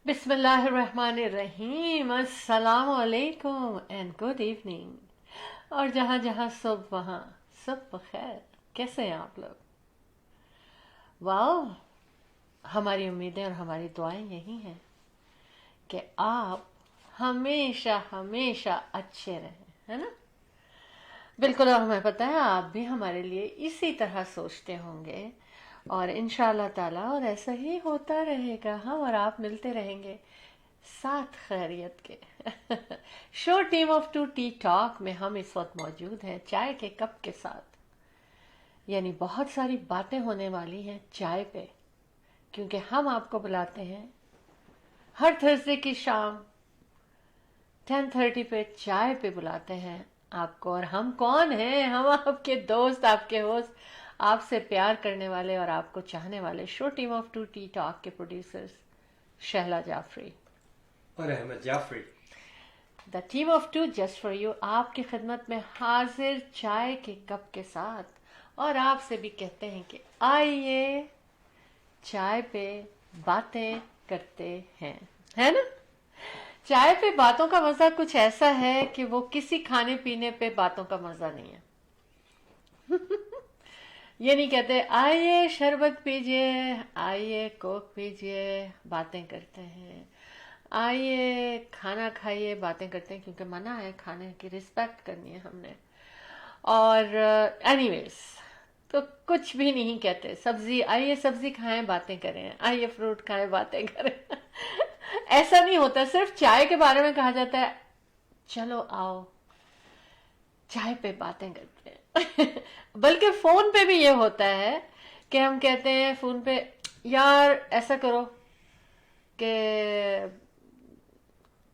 बिस्मिल्लाहिर्रहमानिर्रहीम, अस्सलाम वालेकुम एंड गुड इवनिंग। और जहाँ जहाँ सब वहाँ सब बखैर। कैसे हैं आप लोग? वाह, हमारी उम्मीदें और हमारी दुआएं यही हैं कि आप हमेशा हमेशा अच्छे रहें, है ना? बिल्कुल, और हमें पता है आप भी हमारे लिए इसी तरह सोचते होंगे, और इंशाल्लाह ताला और ऐसा ही होता रहेगा। हम और आप मिलते रहेंगे साथ खैरियत के। Show team of two tea talk में हम इस वक्त मौजूद हैं चाय के कप के साथ। यानी बहुत सारी बातें होने वाली हैं चाय पे, क्योंकि हम आपको बुलाते हैं हर थर्सडे की शाम 10:30 पे चाय पे बुलाते हैं आपको। और हम कौन हैं? हम आपके दोस्त, आपके होस्ट, आपसे प्यार करने वाले और आपको चाहने वाले show team of two tea talk के प्रोड्यूसर्स शहला जाफरी और Ahmad Jafri. The team of two just for you आपकी खिदमत में हाजिर चाय के कप के साथ। और आपसे भी कहते हैं कि आइए चाय पे बातें करते हैं, है ना? चाय पे बातों का मजा कुछ ऐसा है कि वो किसी खाने पीने पे बातों का मजा नहीं है। ये नहीं कहते आइए शरबत पीजिए, आइए कोक पीजिए, बातें करते हैं। आइए खाना खाइए, बातें करते हैं, क्योंकि मना है खाने की, रिस्पेक्ट करनी है हमने। और एनीवेज, तो कुछ भी नहीं कहते। सब्जी, आइए सब्जी खाएं बातें करें, आइए फ्रूट खाएं बातें करें। ऐसा नहीं होता। सिर्फ चाय के बारे में कहा जाता है चलो आओ चाय पे बातें करते हैं। बल्कि फोन पे भी ये होता है कि हम कहते हैं फोन पे यार ऐसा करो कि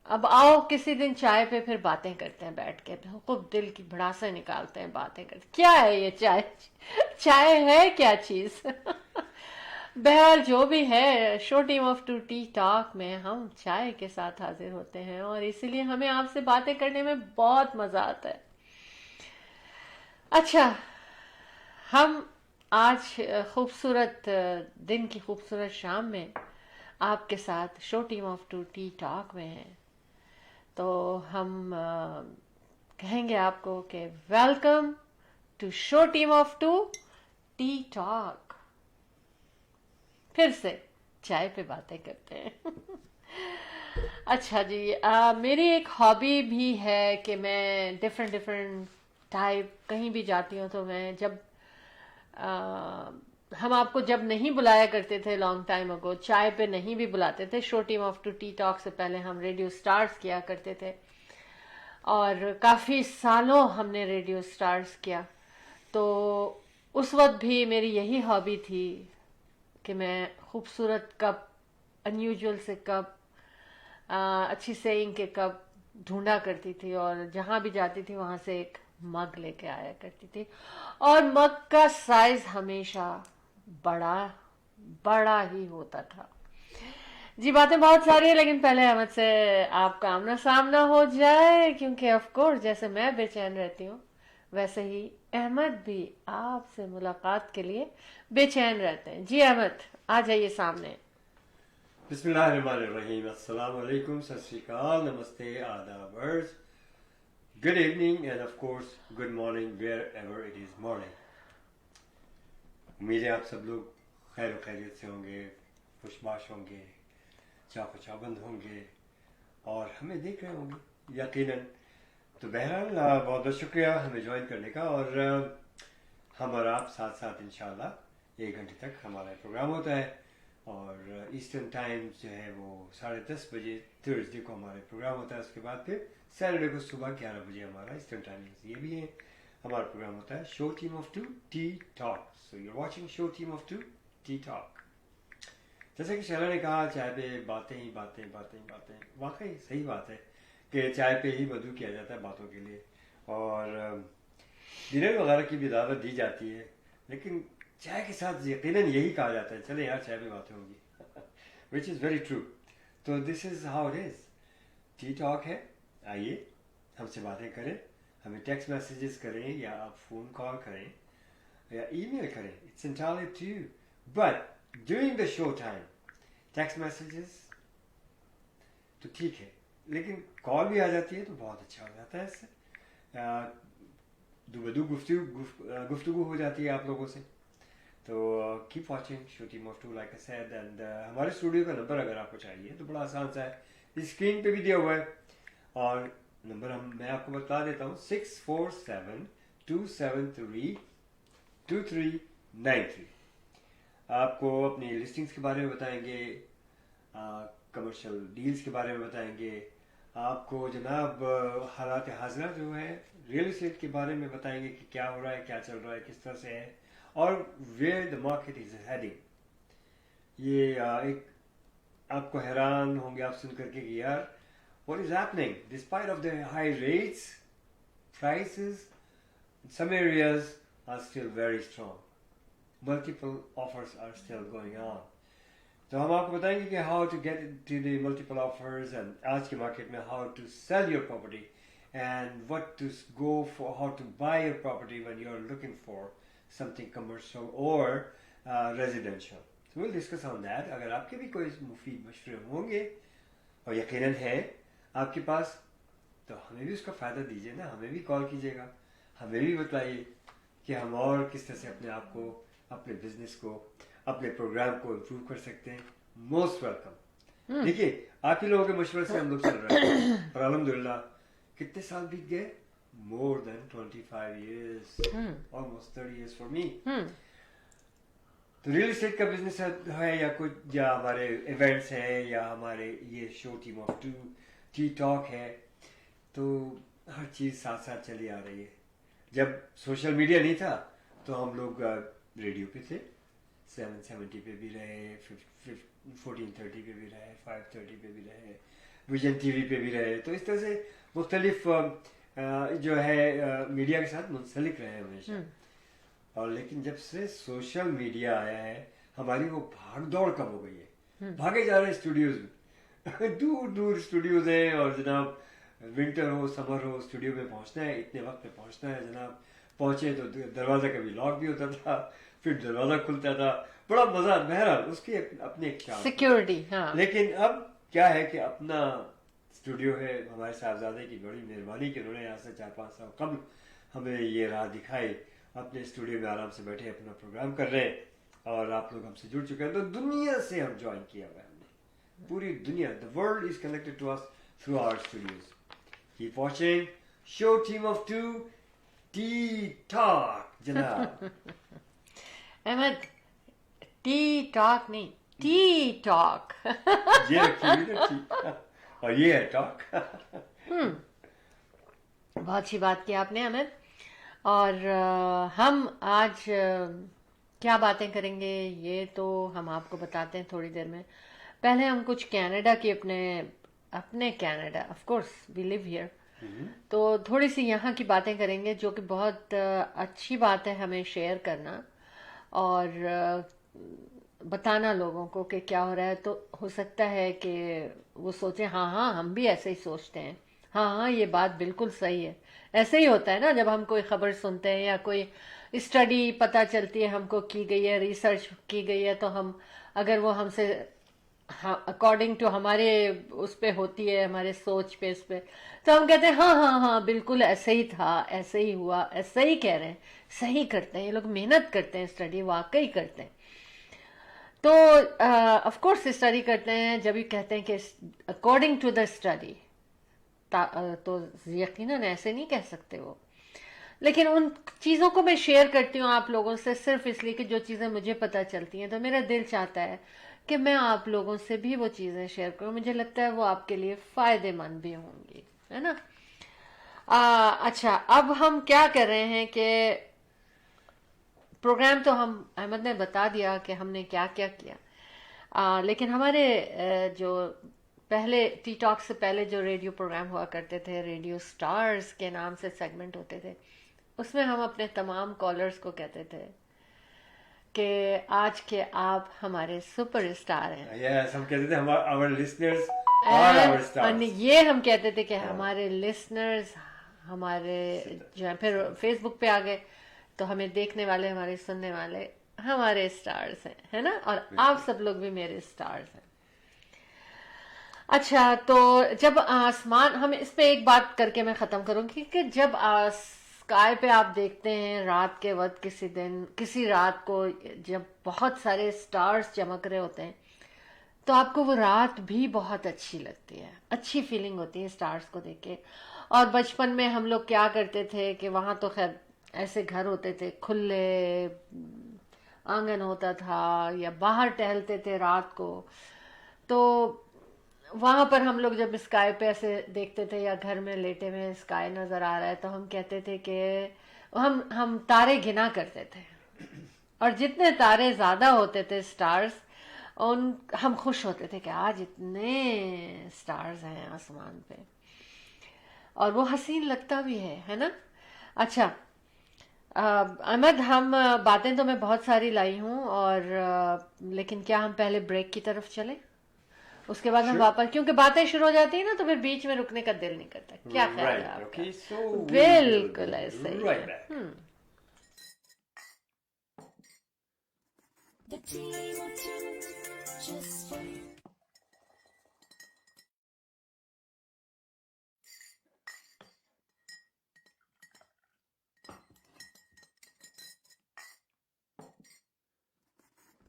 अब आओ किसी दिन चाय पे फिर बातें करते हैं बैठ के, तो खूब दिल की भड़ासे निकालते हैं, बातें करते। क्या है ये चाय? चाय है क्या चीज? बहरहाल जो भी है, show team of two tea talk में हम चाय के साथ हाजिर होते हैं, और इसीलिए हमें आपसे बातें करने में बहुत मजा आता है। अच्छा, हम आज खूबसूरत दिन की खूबसूरत शाम में आपके साथ show team of two tea talk में हैं। तो हम कहेंगे आपको कि welcome to show team of two tea talk. फिर से चाय पे बातें करते हैं। अच्छा जी, मेरी एक हॉबी भी है कि मैं डिफरेंट डिफरेंट टाइप कहीं भी जाती हूँ, तो मैं जब आ, हम आपको जब नहीं बुलाया करते थे लॉन्ग टाइम अगो, चाय पे नहीं भी बुलाते थे, show team of two tea talk से पहले हम रेडियो स्टार्स किया करते थे, और काफ़ी सालों हमने रेडियो स्टार्स किया। तो उस वक्त भी मेरी यही हॉबी थी कि मैं खूबसूरत कप, अनयूजुअल से कप, अच्छी सेइंग के कप ढूंढा करती थी, और जहां भी जाती थी वहां से एक मग लेके आया करती थी। और मग का साइज हमेशा बड़ा बड़ा ही होता था। जी, बातें बहुत सारी है, लेकिन पहले अहमद से आपका आमना सामना हो जाए, क्योंकि ऑफ कोर्स जैसे मैं बेचैन रहती हूँ वैसे ही अहमद भी आपसे मुलाकात के लिए बेचैन रहते हैं। जी अहमद, आ जाइए सामने। बिस्मिल्लाहिर्रहमानिर्रहीम। अस्सलाम वालेकुम, सत श्री अकाल, नमस्ते, आदाब, अर्ज, good evening and of course good morning wherever it is morning. उम्मीद है आप सब लोग खैर व खैरियत से होंगे, खुशबाश होंगे, चाको चाबंद होंगे और हमें देख रहे होंगे यकीनन। तो बहरहाल बहुत बहुत शुक्रिया हमें ज्वाइन करने का, और हम और आप साथ साथ इंशाल्लाह 1 घंटे तक हमारा प्रोग्राम होता है। और ईस्टर्न टाइम जो है वो 10:30 बजे थर्सडे को हमारा प्रोग्राम होता है। उसके बाद फिर सैटरडे को सुबह 11 बजे हमारा ईस्टर्न टाइम ये भी है, हमारा प्रोग्राम होता है show team of two tea talk. So you are watching show team of two tea talk. जैसे कि शैला ने कहा, चाय पे बातें ही बातें, बातें ही बातें। वाकई सही बात है कि चाय पे ही मधु किया जाता है बातों के लिए, और डिनर वगैरह की भी दावत दी जाती है, लेकिन चाय के साथ यकीनन यही कहा जाता है चले यार चाय पे बातें होंगी। Which is very true. तो this is how it is. Tea talk है, आइए हमसे बातें करें, हमें टेक्स्ट मैसेजेस करें, या आप फ़ोन कॉल करें, या ईमेल करें, it's entirely up to you. But during the show time, text messages تو ٹھیک ہے, لیکن کال بھی آ جاتی ہے تو بہت اچھا ہو جاتا ہے, اس سے دوبدو گفتگو ہو جاتی ہے آپ لوگوں سے. تو keep watching show team of two like I said. And ہمارے اسٹوڈیو کا نمبر اگر آپ کو چاہیے تو بڑا آسان سا ہے, اسکرین پہ بھی دیا ہوا ہے, اور نمبر میں آپ کو بتا دیتا ہوں 647-273-2393. آپ کو اپنی لسٹنگس کے بارے میں بتائیں گے, کمرشل ڈیلز کے بارے میں بتائیں گے, آپ کو جناب حالات حاضرہ جو ہے ریئل اسٹیٹ کے بارے میں بتائیں گے کہ کیا ہو رہا ہے, کیا چل رہا ہے, کس طرح سے ہے, اور where the market is heading. یہ ایک آپ کو حیران ہوں گے آپ سن کر کے کہ یار what is happening despite of the high rates, prices in some areas are still very strong, multiple offers are still going on. تو ہم آپ کو بتائیں گے کہ how to get into the multiple offers, and آج کے مارکیٹ میں how to sell your property, and what to go for, how to buy your property when you are looking for something commercial or residential. So we'll discuss on that. اگر آپ کے بھی کوئی مفید مشورے ہوں گے, اور یقیناً ہے آپ کے پاس, تو ہمیں بھی اس کا فائدہ دیجیے نا, ہمیں بھی کال کیجیے گا, ہمیں بھی بتائیے کہ ہم اور کس طرح سے اپنے آپ کو, اپنے بزنس کو, اپنے پروگرام کو امپروو کر سکتے ہیں. Most welcome. دیکھیے آپ ہی لوگوں کے مشورے سے ہم لوگ چل رہے ہیں, اور الحمدللہ کتنے سال بیت گئے, مور دین 25 years, almost 30 years for me. تو ریئل اسٹیٹ کا بزنس ہے یا کچھ, یا ہمارے ایونٹس ہیں, یا ہمارے یہ شو team of to T talk ہے, تو ہر چیز ساتھ ساتھ چلی آ رہی ہے. جب سوشل میڈیا نہیں تھا تو ہم لوگ ریڈیو پہ تھے, 770 پہ بھی رہے, 1430 پہ بھی رہے, 530 پہ بھی رہے, ویژن ٹی وی پہ بھی رہے. تو اس طرح سے مختلف جو ہے میڈیا کے ساتھ منسلک رہے ہمیشہ. اور لیکن جب سے سوشل میڈیا آیا ہے ہماری وہ بھاگ دوڑ کم ہو گئی ہے, بھاگے جا رہے ہیں اسٹوڈیوز میں, دور دور اسٹوڈیوز ہیں, اور جناب ونٹر ہو سمر ہو اسٹوڈیو میں پہنچنا ہے, اتنے وقت میں پہنچنا ہے. جناب پہنچے تو دروازہ کبھی لاک بھی ہوتا تھا, پھر دروازہ کھلتا تھا, بڑا مزہ. بہرحال اس کی اپنی ایک سیکورٹی. لیکن اب کیا ہے کہ اپنا اسٹوڈیو ہے, ہمارے صاحبزادے کی بڑی مہربانی کہ انہوں نے یہاں سے 4-5 سال قبل ہمیں یہ راہ دکھائی, اپنے اسٹوڈیو میں آرام سے بیٹھے اپنا پروگرام کر رہے ہیں, اور آپ لوگ ہم سے جڑ چکے ہیں. تو دنیا سے ہم جوائن کیا ہوا ہے ہم نے, پوری دنیا, the world is connected to us through our studios. Keep watching show team of two tea talk جناب. احمد, ٹی ٹاک نہیں, ٹی ٹاک. یہ رکھیے نا ٹھیک, اور یہ ہے ٹاک. بہت اچھی بات کی آپ نے احمد. اور ہم آج کیا باتیں کریں گے یہ تو ہم آپ کو بتاتے ہیں تھوڑی دیر میں. پہلے ہم کچھ کینیڈا کی اپنے Canada, of course we live here, تو تھوڑی سی یہاں کی باتیں کریں گے جو کہ بہت اچھی بات ہے ہمیں شیئر کرنا اور بتانا لوگوں کو کہ کیا ہو رہا ہے. تو ہو سکتا ہے کہ وہ سوچیں ہاں ہم بھی ایسے ہی سوچتے ہیں, ہاں یہ بات بالکل صحیح ہے. ایسے ہی ہوتا ہے نا, جب ہم کوئی خبر سنتے ہیں یا کوئی اسٹڈی پتہ چلتی ہے ہم کو کی گئی ہے, ریسرچ کی گئی ہے, تو ہم اگر وہ ہم سے اکارڈنگ ٹو ہمارے اس پہ ہوتی ہے, ہمارے سوچ پہ, اس پہ, تو ہم کہتے ہیں ہاں بالکل ایسے ہی تھا, ایسے ہی ہوا, ایسا ہی کہہ رہے ہیں, صحیح کرتے ہیں یہ لوگ, محنت کرتے ہیں, اسٹڈی واقعی کرتے ہیں. تو آف کورس اسٹڈی کرتے ہیں, جب یہ کہتے ہیں کہ اکارڈنگ ٹو دا اسٹڈی, تو یقیناً ایسے نہیں کہہ سکتے وہ. لیکن ان چیزوں کو میں شیئر کرتی ہوں آپ لوگوں سے صرف اس لیے کہ جو چیزیں مجھے پتہ چلتی ہیں تو میرا دل چاہتا ہے کہ میں آپ لوگوں سے بھی وہ چیزیں شیئر کروں. مجھے لگتا ہے وہ آپ کے لیے فائدے مند بھی ہوں گی, ہے نا. اچھا, اب ہم کیا کر رہے ہیں کہ پروگرام تو ہم احمد نے بتا دیا کہ ہم نے کیا کیا کیا, لیکن ہمارے جو پہلے ٹی ٹاک سے پہلے جو ریڈیو پروگرام ہوا کرتے تھے, ریڈیو سٹارز کے نام سے سیگمنٹ ہوتے تھے, اس میں ہم اپنے تمام کالرز کو کہتے تھے کہ آج کے آپ ہمارے سپر اسٹار ہیں. Yes, ہم کہتے تھے our listeners are our stars. یہ ہم کہتے تھے کہ ہمارے لسنرز ہمارے جو ہے, پھر فیس بک پہ آ گئے تو ہمیں دیکھنے والے, ہمارے سننے والے ہمارے اسٹارز ہیں, ہے نا, اور آپ سب لوگ بھی میرے اسٹارز ہیں. اچھا تو جب آسمان، ہم اس پہ ایک بات کر کے میں ختم کروں گی کہ جب اسکائی پہ آپ دیکھتے ہیں رات کے وقت، کسی دن کسی رات کو جب بہت سارے سٹارز چمک رہے ہوتے ہیں تو آپ کو وہ رات بھی بہت اچھی لگتی ہے، اچھی فیلنگ ہوتی ہے سٹارز کو دیکھ کے. اور بچپن میں ہم لوگ کیا کرتے تھے کہ وہاں تو خیر ایسے گھر ہوتے تھے، کھلے آنگن ہوتا تھا یا باہر ٹہلتے تھے رات کو، تو وہاں پر ہم لوگ جب اسکائی پہ ایسے دیکھتے تھے یا گھر میں لیٹے ہوئے اسکائی نظر آ رہا ہے تو ہم کہتے تھے کہ ہم تارے گنا کرتے تھے، اور جتنے تارے زیادہ ہوتے تھے سٹارز، ہم خوش ہوتے تھے کہ آج اتنے سٹارز ہیں آسمان پہ، اور وہ حسین لگتا بھی ہے نا. اچھا احمد، ہم باتیں تو میں بہت ساری لائی ہوں، اور لیکن کیا ہم پہلے بریک کی طرف چلیں؟ اس کے بعد ہم Sure. واپس، کیونکہ باتیں شروع ہو جاتی ہیں نا تو پھر بیچ میں رکنے کا دل نہیں کرتا. کیا خیال ہے Right. آپ کا؟ Okay. So we will بالکل be ایسے ہی right ہے. back. The team of two, just for you.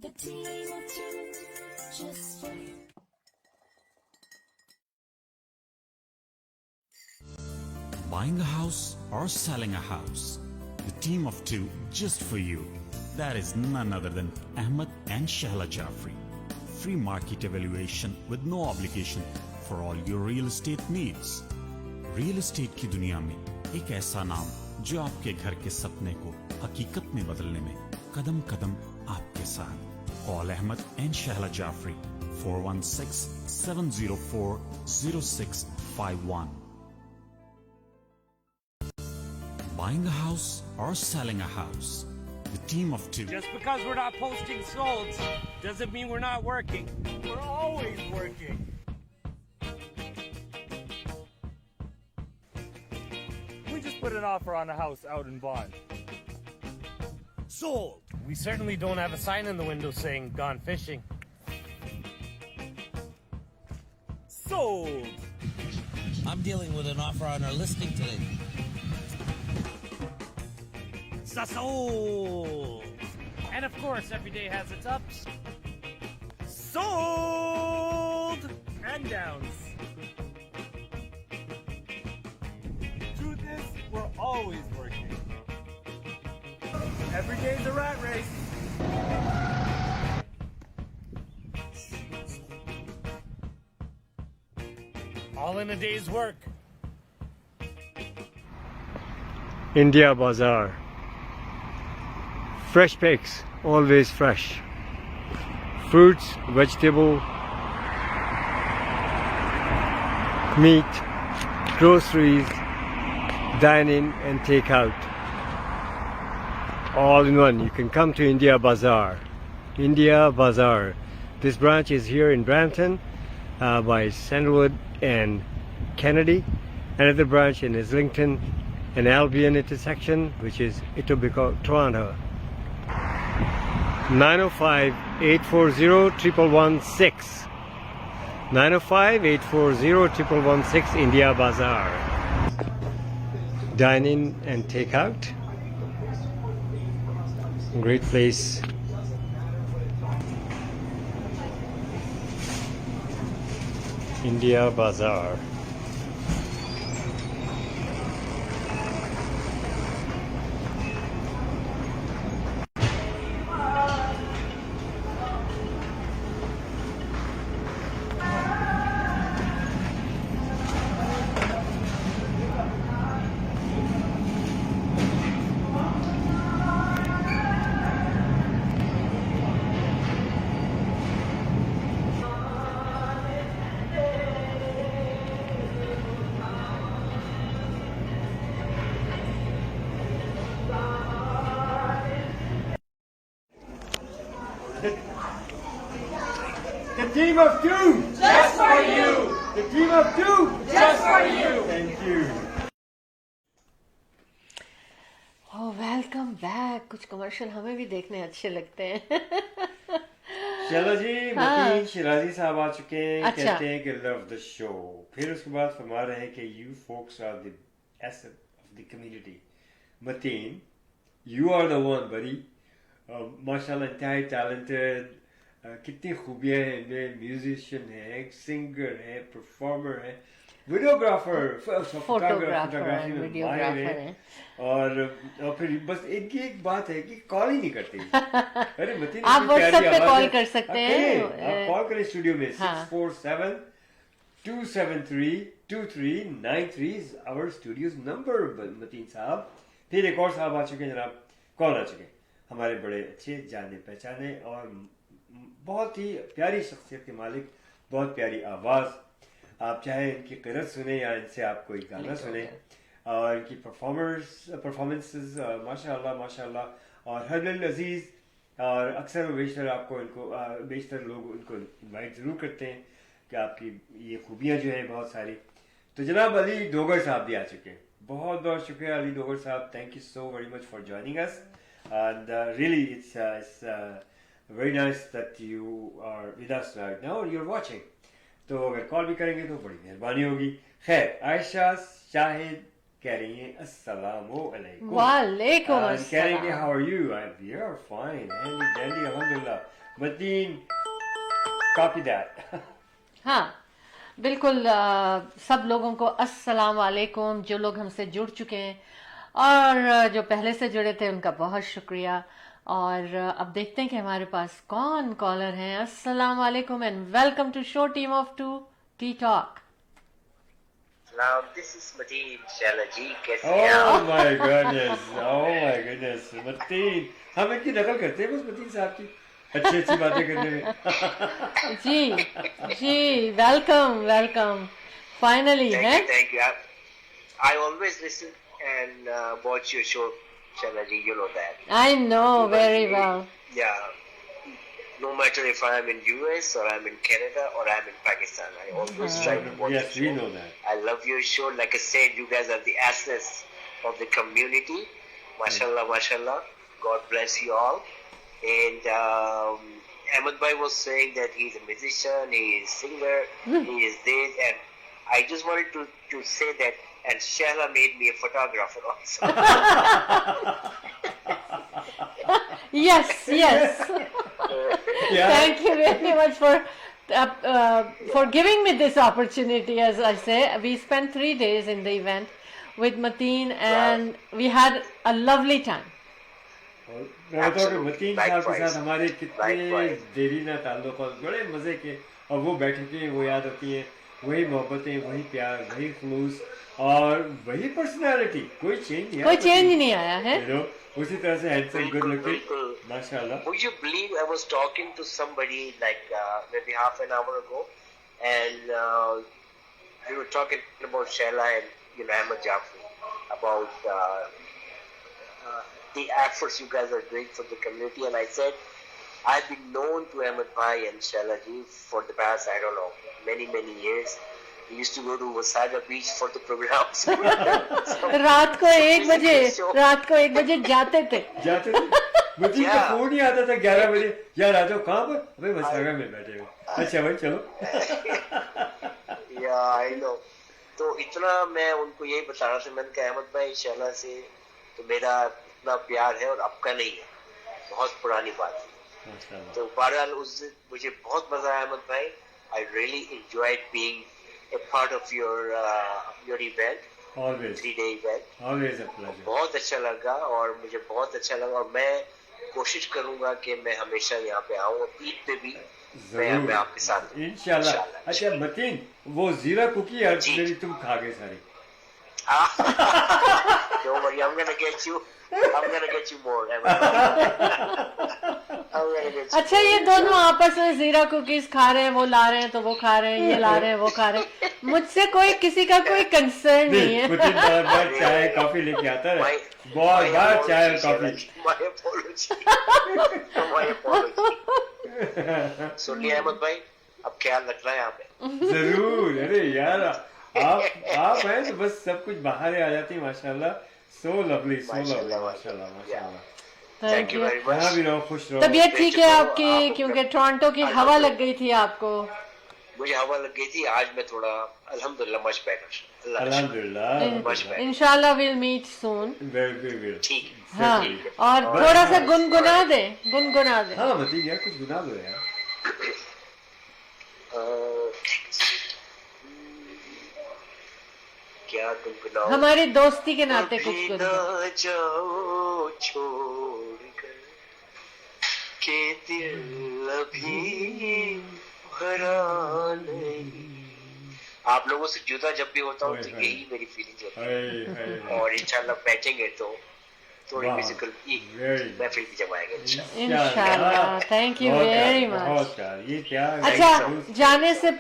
The team of two, just for you. Buying a house or selling a house? The team of two just for you. That is none other than Ahmed and Shahla Jafri. Free market evaluation with no obligation for all your real estate needs. Real estate کی دنیا میں ایک ایسا نام جو آپ کے گھر کے سپنے کو حقیقت میں بدلنے میں قدم قدم آپ کے ساتھ. Call Ahmed and Shahla Jafri 416-704-0651. Buying a house or selling a house? The team of two. Just because we're not posting solds doesn't mean we're not working. We're always working. We just put an offer on a house out in Vaughan. Sold! We certainly don't have a sign in the window saying gone fishing. Sold! I'm dealing with an offer on our listing today. Sold! And of course, every day has its ups. Sold! And downs. Truth is, we're always working. Every day's a rat race. All in a day's work. India Bazaar. Fresh pigs, always fresh. Fruits, vegetable, meat, groceries, dine in and take out. All in one. You can come to India Bazaar. India Bazaar. This branch is here in Brampton by Sandalwood and Kennedy. Another branch in Islington and Albion intersection, which is Etobicoke, Toronto. 905-840-1116. 905-840-1116 India Bazaar. Dine in and take out. Great place. India Bazaar. The team of two! Just for you! The team of two! Just for you! Thank you. Welcome back. کچھ commercial ہمیں بھی دیکھنے اچھے لگتے ہیں. चलो जी, मतीन शिराजी साहब आ चुके हैं। अच्छा। कहते हैं कि लव द शो, फिर उसके बाद फरमा रहे हैं कि you folks are the asset of the community. Mateen, you are the one buddy, माशाल्लाह इंतहाई टैलेंटेड, कितनी खूबियां हैं इनमें, म्यूजिशियन है, सिंगर है, परफॉर्मर है, वीडियोग्राफर, फोटोग्राफर फोटोग्राफी में वीडियोग्राफर माहिर है। और फिर बस इनकी एक बात है कि कॉल ही नहीं करते। अरे मतीन, आप इतनी प्यारी WhatsApp पे आवाज कॉल है। कर सकते आप हैं। करें, आप कॉल करें स्टूडियो में। हाँ। 647-273-2393 is our studio's number, Mateen साहब। फिर एक और साहब आ चुके हैं जनाब, कौन आ चुके हैं? हमारे बड़े अच्छे जाने पहचाने और बहुत ही प्यारी शख्सियत के मालिक, बहुत प्यारी आवाज़। आप चाहे इनकी क़िरत सुने या इनसे आप कोई गाना सुने, और इनकी परफॉर्मेंसेस माशाल्लाह माशाल्लाह, और हर अजीज़, और अक्सर व बेशतर आपको इनको बेशतर लोग उनको इनवाइट ज़रूर करते हैं कि आपकी ये खूबियाँ जो हैं बहुत सारी। तो जनाब अली डोगर साहब भी आ चुके हैं। बहुत बहुत शुक्रिया अली डोगर साहब, thank you so very much for joining us, and really it's very nice that you are with us right now and you're watching. तो अगर कॉल भी करेंगे तो बड़ी मेहरबानी होगी। खैर, आयशा शाहिद कह रही हैं अस्सलामु अलैकुम। वालेकुम कह रही हैं कि अस्सलाम। how are you? We are fine, handy dandy, alhamdulillah. Mateen, copy that. हाँ बिल्कुल, सब लोगों को अस्सलाम वालेकुम, जो लोग हमसे जुड़ चुके हैं और जो पहले से जुड़े थे उनका बहुत शुक्रिया। और अब देखते हैं कि हमारे पास कौन कॉलर हैं। अस्सलाम वालेकुम and welcome to show team of 2 tea talk. This is Madeen Shala ji. कैसे हैं Oh आप? my goodness, oh my goodness, Mateen, हम इनकी नकल करते हैं बस मतीन साहब की अच्छी अच्छी बातें करने में। जी वेलकम वेलकम, फाइनली है। Thank you. I always listen and watch your show, Shala ji. You know that. I know very well. Yeah. No matter if I'm in US or I'm in Canada or I'm in Pakistan, I always try to watch Yes, your we show. know that. I love your show. Like I said, you guys are the assets of the community. Mashallah, mashallah. God bless you all. And Ahmed Bhai was saying that he's a musician, he is singer, he is this, and I just wanted to say that, and Shahla made me a photographer also. Yes, yes. Yeah. Thank you very much for giving me this opportunity. As I say, we spent 3 days in the event with Mateen, and we had a lovely time. और मैं बताऊँ कि मतीन साहब के Likewise. साथ हमारे कितने Likewise. देरीना ताल्लुक और बड़े मजे के, और वो बैठकें वो याद होती हैं, वही मोहब्बतें, वही प्यार, वही खलूस और वही पर्सनालिटी, कोई चेंज नहीं कोई आया। चेंज नहीं आया है। You know, उसी तरह से हैंडसम, गुड लुकिंग, बिल्कुल। माशाल्लाह। Would you believe I was talking to somebody like maybe half an hour ago, and we were talking about Shahla and Ahmed Jafri, about the efforts you guys are doing for the community, and I said I've been known to Ahmed Bhai and Shahla ji for the past, I don't know, many years. We used to go to Wasaga Beach for the programs. रात को 1 बजे जाते थे। जाते थे, मतीन का Yeah. Phone ही आता था 11 बजे, यार आ जाओ, कहाँ पर? अबे वसागा में बैठे हुए। अच्छा भाई चलो। Yeah, I know. तो इतना मैं उनको यही बता रहा था, मैंने कहा अहमद भाई शहला से तो मेरा इतना प्यार है और आपका नहीं है, बहुत पुरानी बात है। माशाल्लाह। तो बहरहाल उस दिन मुझे बहुत मजा आया अहमद भाई। I really enjoyed being a part of your event, Always, 3-day event. always a pleasure. बहुत अच्छा लगा और मुझे बहुत अच्छा लगा, और मैं कोशिश करूंगा कि मैं हमेशा यहाँ पे आऊँ, और ईद पे भी मैं यहाँ पे आपके साथ हूँ। इंशाल्लाह। अच्छा मतीन, वो जीरा कुकी यार जी। मेरी तुम खा गए सारी। Don't worry, I'm gonna get you more. I'm gonna get you अच्छा, ये दोनों आपस में जीरा कुकीज खा रहे हैं, वो ला रहे हैं तो वो खा रहे हैं, ये ला रहे हैं वो खा रहे हैं। मुझसे कोई किसी का कोई कंसर्न नहीं नहीं, है। मतीन बार बार चाय कॉफी लेके आता है, My- बहुत my बार चाय और apology, कॉफी। My apology. सुनिए अहमद भाई, अब ख्याल रखना है यहाँ पे। जरूर। अरे यार, आप हैं तो बस सब कुछ बाहर ही आ जाती है, माशाल्लाह। सो लवली, सो लवली, माशाल्लाह, माशाल्लाह माशाल्लाह। माशाल्लाह। थैंक यू वेरी यहाँ भी मच। रहो, खुश रहो। तबीयत ठीक है बेशक, आपकी? आपको- क्योंकि टोरंटो की हवा लग गई थी आपको। मुझे हवा लग गई थी, आज मैं थोड़ा अल्हम्दुलिल्लाह मच बेटर। अल्लाह का शुक्र। अल्हम्दुलिल्लाह। Much better. इंशाल्लाह विल मीट सून। वेरी ठीक। हाँ, ठीक है। और थोड़ा सा गुनगुना दे, गुनगुना दे। हाँ मतीन यार कुछ गुना दो यार। क्या गुनगुनाऊं? हमारी दोस्ती के नाते कुछ कभी गुनगुना। ना जाओ छोड़कर के दिल अभी भरा नहीं। आप लोगों से जुदा जब भी होता हूँ तो हाय, यही मेरी फीलिंग्स होती हाय, है। हाय, और इंशाल्लाह बैठेंगे तो थोड़ी वाह, म्यूजिकल very महफिल भी जमाएंगे इंशाल्लाह। इंशाल्लाह, thank you बहुत very प्यार, much. बहुत प्यार, ये प्यार। अच्छा, जाने से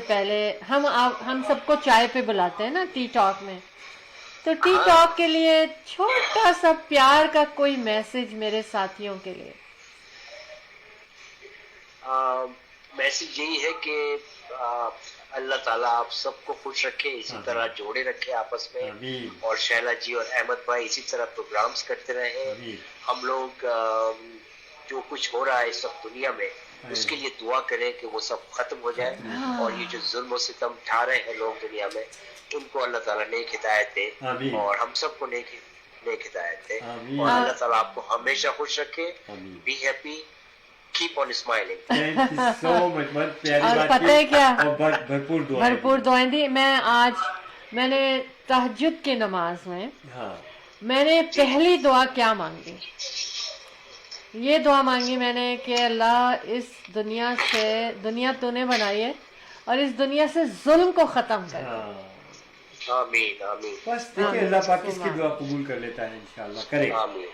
पहले हम सबको चाय पे बुलाते हैं ना टी टॉक में, तो टी टॉक के लिए छोटा सा प्यार का कोई मैसेज मेरे साथियों के लिए। मैसेज यही है कि अल्लाह ताला आप सबको खुश रखे, इसी तरह जोड़े रखे आपस में। आमीन। और शैला जी और अहमद भाई इसी तरह प्रोग्राम्स करते रहे। आमीन। हम लोग जो कुछ हो रहा है इस सब दुनिया में, उसके लिए दुआ करें कि वो सब खत्म हो जाए। और ये जो जुल्म और सितम ढा रहे हैं लोग दुनिया में, उनको अल्लाह ताला नेक हिदायत दे। आमीन। और हम सबको नेक हिदायत दे। आमीन। और अल्लाह ताला आपको हमेशा खुश रखे। आमीन। Be happy, keep on smiling. Thank you so much, बहुत प्यारी और बात पता है की। क्या? और भरपूर दुआ। भरपूर दुआएं दी। मैंने तहज्जुद की नमाज में हाँ। मैंने पहली दुआ क्या मांगी? ये दुआ मांगी मैंने कि अल्लाह इस दुनिया तूने बनाई है और इस दुनिया से जुल्म को खत्म कर। हाँ। आमीन आमीन बस देखिए अल्लाह पाक किसकी दुआ कबूल कर लेता है, इंशाल्लाह करेगा। आमीन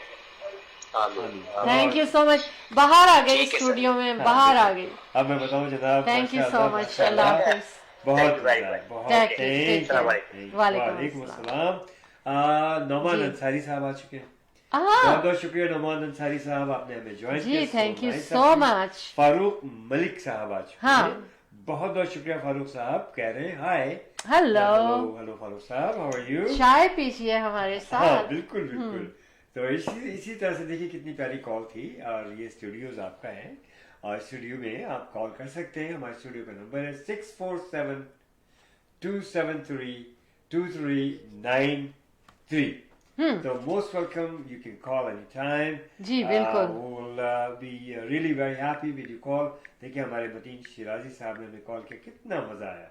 आमीन। Thank you so much. बाहर आ गई ठीक है, स्टूडियो सर। में, बाहर आ गई। अब मैं बताऊं जनाब, Thank you so माशाल्लाह, much. माशाल्लाह, अल्लाह हाफिज़। बहुत Thank you very मजा, much. बहुत Thank you, thank thank you. you. वालेकुम वालेकुम अस्सलाम। अस्सलाम। नौमान जी। अंसारी साहब आ चुके हैं। हाँ बहुत बहुत शुक्रिया नौमान अंसारी साहब, आपने हमें ज्वाइन जी, किया। thank you nice so of you. much. Farooq Malik साहब आ चुके हाँ। हैं। बहुत बहुत शुक्रिया फारूक साहब, कह रहे हैं हाय। हेलो, हेलो फारूक साहब, हाउ आर यू? चाय पीजिए हमारे हाँ साथ। बिल्कुल बिल्कुल। तो इसी तरह से देखिए कितनी प्यारी कॉल थी। और ये स्टूडियोज आपका है और स्टूडियो में आप कॉल कर सकते हैं। हमारे स्टूडियो का नंबर है 647-273-2393। तो most welcome, you can call any time. जी, बिल्कुल। Will be really very happy with you call. देखिए हमारे मतीन शिराजी साहब ने हमें कॉल किया, कितना मजा आया,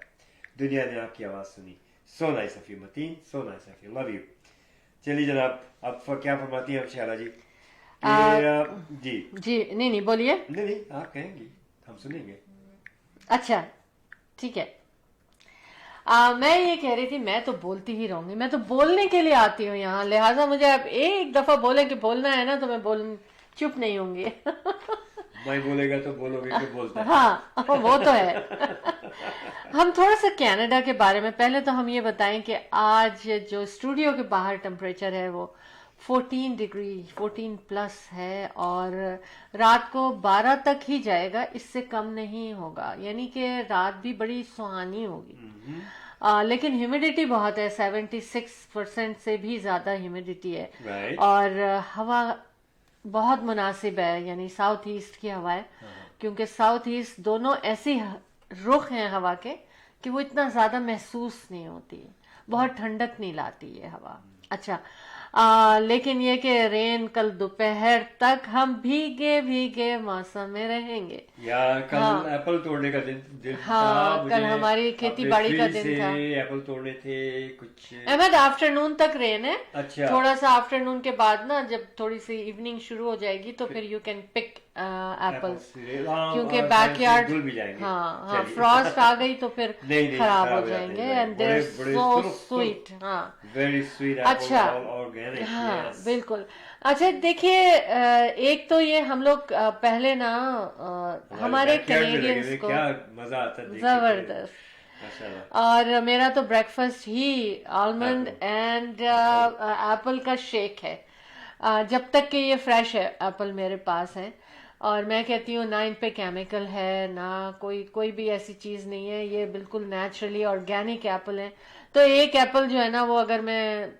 दुनिया ने आपकी आवाज सुनी। So nice of you Mateen, so nice of you, love you. चलिए जनाब, अब क्या फरमाती हैं आप शैला जी? जी जी, नहीं बोलिए। नहीं आप कहेंगी, हम सुनेंगे। अच्छा ठीक है। मैं ये कह रही थी, मैं तो बोलती ही रहूंगी, मैं तो बोलने के लिए आती हूँ यहाँ, लिहाजा मुझे आप एक दफा बोले कि बोलना है ना, तो मैं चुप नहीं होंगी। मैं बोलेगा तो बोलोगे कि बोलता है। हाँ वो तो है। हम थोड़ा सा कनाडा के बारे में पहले तो हम ये बताएं कि आज जो स्टूडियो के बाहर टेम्परेचर है वो 14 डिग्री 14 प्लस है और रात को 12 तक ही जाएगा, इससे कम नहीं होगा, यानी कि रात भी बड़ी सुहानी होगी। लेकिन ह्यूमिडिटी बहुत है, 76% से भी ज़्यादा ह्यूमिडिटी है। Right. और हवा बहुत मुनासिब है, यानी साउथ ईस्ट की हवा है, क्योंकि साउथ ईस्ट दोनों ऐसी रुख हैं हवा के कि वो इतना ज़्यादा महसूस नहीं होती, बहुत ठंडक नहीं लाती ये हवा। अच्छा, लेकिन ये कि रेन कल दोपहर तक हम भीगे मौसम में रहेंगे। यार कल एप्पल तोड़ने का दिन हाँ, था। मुझे कल हमारी खेती अपने बाड़ी का फील्ड दिन से था। एप्पल तोड़ने थे कुछ। अहमद, आफ्टरनून तक रेन है। अच्छा। थोड़ा सा आफ्टरनून के बाद ना, जब थोड़ी सी इवनिंग शुरू हो जाएगी तो फिर यू कैन पिक एप्पल्स, क्योंकि बैकयार्ड भी जाएंगे। हाँ चलिए। फ्रॉस्ट आ गई तो फिर नहीं, खराब हो खराब जाएंगे। जाते हैं। एंड दे आर बड़े सो सुर्ख, स्वीट। हाँ वेरी स्वीट। अच्छा। ऑर्गेनिक। हाँ बिल्कुल। अच्छा देखिए, एक तो ये हम लोग पहले ना हमारे कैनेडियंस को क्या मजा आता है, जबरदस्त। माशाल्लाह। और मेरा तो breakfast he almond and Apple का शेक है, जब तक कि ये फ्रेश है एप्पल मेरे पास है। और मैं कहती हूँ ना इन पे केमिकल है ना कोई भी ऐसी चीज़ नहीं है, ये बिल्कुल नेचुरली ऑर्गेनिक एप्पल है। तो एक एप्पल जो है ना, वो अगर मैं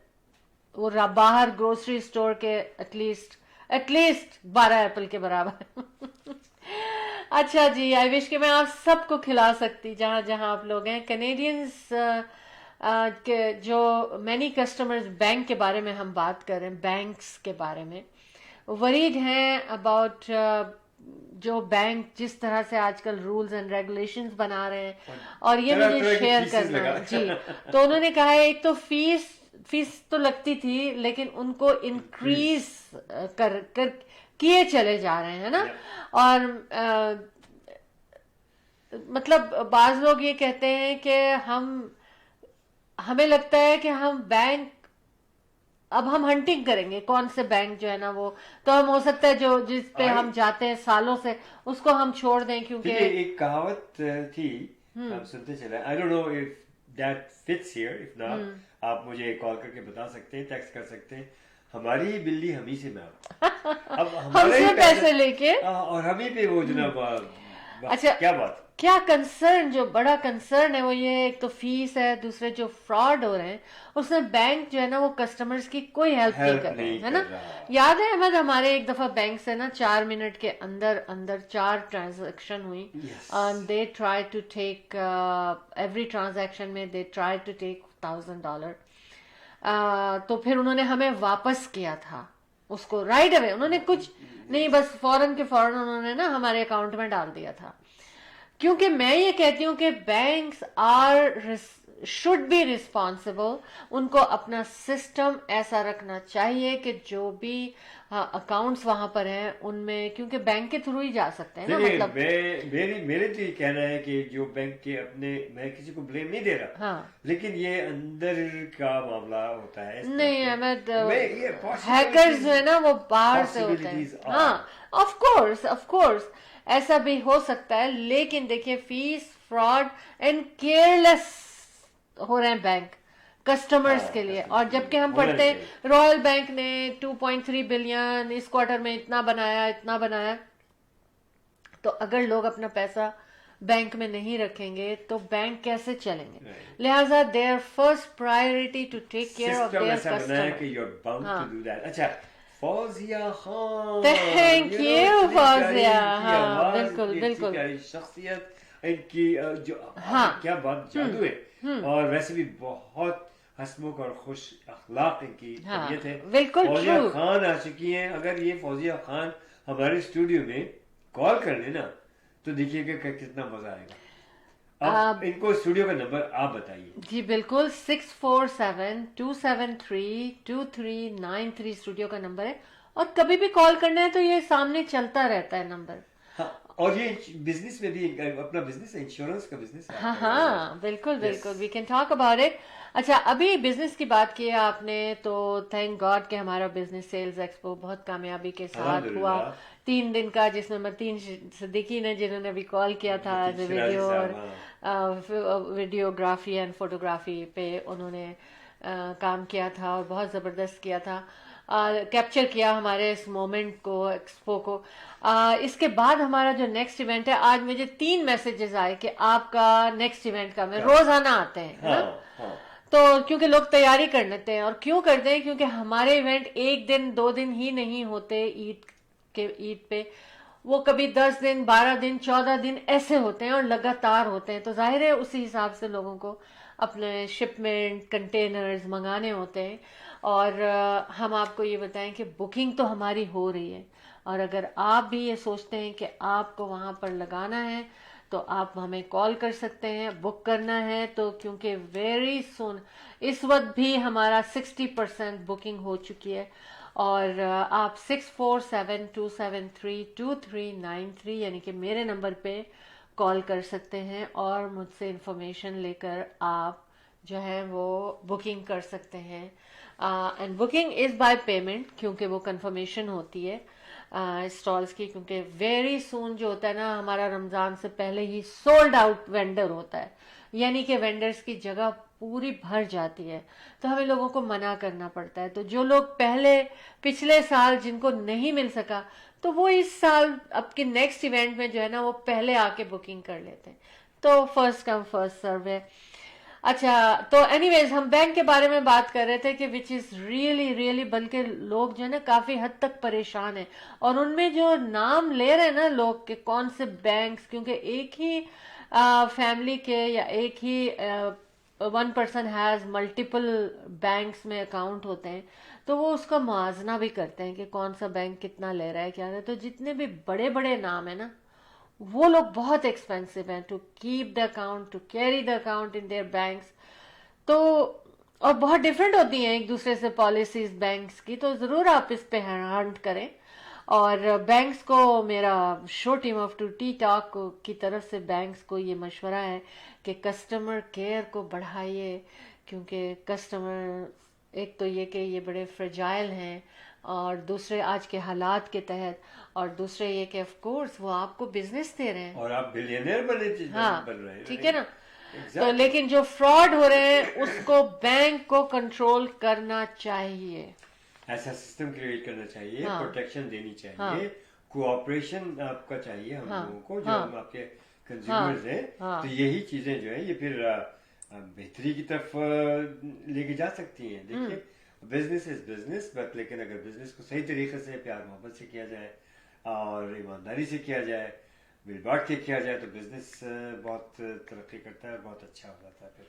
बाहर ग्रोसरी स्टोर के एटलीस्ट 12 एप्पल के बराबर। अच्छा जी, आई विश कि मैं आप सबको खिला सकती जहाँ जहाँ आप लोग हैं। कैनेडियंस के जो मैनी कस्टमर्स, बैंक के बारे में हम बात कर रहे हैं, बैंक्स के बारे में वरीड हैं अबाउट जो बैंक जिस तरह से आजकल रूल्स एंड रेगुलेशंस बना रहे हैं, और ये तरह-तरह मुझे की शेयर फीसेस करना है लगा। जी। तो उन्होंने कहा है एक तो फीस तो लगती थी, लेकिन उनको इंक्रीज कर कर किए चले जा रहे हैं ना। और मतलब बाज लोग ये कहते हैं कि हमें लगता है कि हम बैंक, अब हम हंटिंग करेंगे कौन से बैंक जो है ना वो, तो हम हो सकता है जो जिस पे हम जाते हैं सालों से उसको हम छोड़ दें, क्योंकि देखिए एक कहावत थी, हम सुनते चले, I don't know if that fits here, if not आप मुझे कॉल करके बता सकते हैं, टेक्स्ट कर सकते हैं। हमारी बिल्ली हम ही से में अब हमारे हमसे ही पैसे लेके और हम ही पे वो जनाब अच्छा, क्या बात। क्या कंसर्न, जो बड़ा कंसर्न है वो ये है, एक तो फीस है, दूसरे जो फ्रॉड हो रहे हैं उसमें बैंक जो है ना वो कस्टमर्स की कोई हेल्प नहीं कर रहे हैं, है ना। याद है अहमद, हमारे एक दफा बैंक से ना 4 मिनट के अंदर अंदर 4 ट्रांजैक्शन हुई, they try to take every transaction में दे ट्राई टू टेक $1,000। तो फिर उन्होंने हमें वापस किया था उसको राइट अवे, उन्होंने कुछ नहीं, बस फौरन के फौरन उन्होंने ना हमारे अकाउंट में डाल दिया था। क्योंकि मैं ये कहती हूँ कि बैंक्स शुड बी रिस्पॉन्सिबल, उनको अपना सिस्टम ऐसा रखना चाहिए कि जो भी अकाउंट्स वहां पर हैं उनमें, क्योंकि बैंक के थ्रू ही जा सकते हैं ना। मतलब मेरे तो ये कहना है कि जो बैंक के अपने, मैं किसी को ब्लेम नहीं दे रहा, हाँ, लेकिन ये अंदर का मामला होता है। नहीं अहमद, possibilities- हैकर्स जो है ना वो बाहर से होते हैं। possibilities are- हाँ, ऑफ कोर्स ऐसा भी हो सकता है, लेकिन देखिए फीस, फ्रॉड एंड केयरलेस हो रहे हैं बैंक कस्टमर्स के लिए। और जबकि हम होना पढ़ते हैं रॉयल बैंक ने 2.3 बिलियन इस क्वार्टर में इतना बनाया, तो अगर लोग अपना पैसा बैंक में नहीं रखेंगे तो बैंक कैसे चलेंगे। लिहाजा their first priority to take care of System their ऐसा बनाया कि customer. you're bound to do that। अच्छा, Fauzia Khan, Thank you know, you, इतनी फौजिया। प्यारी इनकी हाँ, आवाज, बिल्कुल, इतनी बिल्कुल। प्यारी शख्सियत इनकी, जो हाँ। क्या बात, जादू है। और वैसे भी बहुत हंसमुख और खुश अखलाक इनकी हाँ, तबीयत है। बिल्कुल फौजिया true। खान आ चुकी हैं। अगर ये फौजिया खान हमारे स्टूडियो में कॉल कर लेना तो देखिएगा कि कितना मजा आएगा। अब इनको स्टूडियो का नंबर आप बताइए। जी बिल्कुल, 647-273-2393 स्टूडियो का नंबर है, और कभी भी कॉल करना है तो ये सामने चलता रहता है नंबर। हाँ, और ये बिजनेस में भी अपना बिजनेस है, इंश्योरेंस का बिजनेस है। हाँ हाँ बिल्कुल बिल्कुल, we can talk about it. अच्छा, अभी बिजनेस की बात की है आपने, तो थैंक गॉड कि हमारा बिजनेस सेल्स एक्सपो बहुत कामियाबी के साथ हुआ। अल्हम्दुलिल्लाह। 3 दिन का, जिसमें मतीन सिद्दीकी ने, जिन्होंने अभी कॉल किया था एज ए वीडियो और वीडियोग्राफी एंड फोटोग्राफी पे उन्होंने काम किया था और बहुत ज़बरदस्त किया था, कैप्चर किया हमारे इस मोमेंट को, एक्सपो को। इसके बाद हमारा जो नेक्स्ट इवेंट है, आज मुझे 3 मैसेजेस आए कि आपका नेक्स्ट इवेंट का, मैं रोजाना आते हैं है ना। हाँ। तो क्योंकि लोग तैयारी कर लेते हैं, और क्यों करते हैं, क्योंकि हमारे इवेंट 1 दिन 2 दिन ही नहीं होते ईद पे, वो कभी 10 दिन 12 दिन 14 दिन ऐसे होते हैं और लगातार होते हैं। तो जाहिर है उसी हिसाब से लोगों को अपने शिपमेंट कंटेनर्स मंगाने होते हैं। और हम आपको ये बताएं कि बुकिंग तो हमारी हो रही है, और अगर आप भी ये सोचते हैं कि आपको वहाँ पर लगाना है तो आप हमें कॉल कर सकते हैं, बुक करना है तो, क्योंकि वेरी सुन इस वक्त भी हमारा 60% बुकिंग हो चुकी है। और आप 647-273-2393 यानी कि मेरे नंबर पे कॉल कर सकते हैं और मुझसे इंफॉर्मेशन लेकर आप जो है वो बुकिंग कर सकते हैं। And booking is by payment, क्योंकि वो कंफर्मेशन होती है स्टॉल्स की, क्योंकि वेरी सून जो होता है ना, हमारा रमज़ान से पहले ही सोल्ड आउट वेंडर होता है, यानी कि वेंडर्स की जगह पूरी भर जाती है, तो हमें लोगों को मना करना पड़ता है। तो जो लोग पिछले साल जिनको नहीं मिल सका, तो वो इस साल आपके नेक्स्ट इवेंट में जो है ना वो पहले आके बुकिंग कर लेते हैं। तो फर्स्ट कम फर्स्ट सर्व है। अच्छा, तो एनीवेज हम बैंक के बारे में बात कर रहे थे कि विच इज रियली रियली, बल्कि लोग जो है ना काफी हद तक परेशान हैं, और उनमें जो नाम ले रहे हैं ना लोग के कौन से बैंक्स, क्योंकि एक ही फैमिली के या एक ही one person has multiple banks में अकाउंट होते हैं, तो वो उसका मुआवजा भी करते हैं कि कौन सा बैंक कितना ले रहा है क्या है। तो जितने भी बड़े बड़े नाम है ना, वो लोग बहुत एक्सपेंसिव हैं to keep the account, to carry the account in their banks. तो और बहुत डिफरेंट होती हैं एक दूसरे से पॉलिसीज बैंक्स की, तो ज़रूर आप इस पे हंट करें। और बैंक्स को, मेरा show team of two tea talk की तरफ से बैंक्स को ये मशवरा है कि कस्टमर केयर को बढ़ाइए, क्योंकि कस्टमर एक तो ये कि ये बड़े फ्रेजाइल हैं, और दूसरे आज के हालात के तहत, और दूसरे ये कि ऑफ कोर्स वो आपको बिजनेस दे रहे हैं, और आप बिलियनियर बन रहे हैं, ठीक है ना। तो लेकिन जो फ्रॉड हो रहे हैं उसको बैंक को कंट्रोल करना चाहिए, ऐसा सिस्टम क्रिएट करना चाहिए, हाँ, प्रोटेक्शन देनी चाहिए, हाँ, कोऑपरेशन आपका चाहिए हम हाँ, लोगों को, जो हाँ, हम आपके कंज्यूमर्स हैं। हाँ, तो यही चीजें जो है ये फिर बेहतरी की तरफ लेके जा सकती हैं। देखिए, बिजनेस इज बिजनेस, बट लेकिन अगर बिजनेस को सही तरीके से प्यार मोहब्बत से किया जाए और ईमानदारी से किया जाए, मिल बांट के किया जाए, तो बिजनेस बहुत तरक्की करता है और बहुत अच्छा हो जाता है। फिर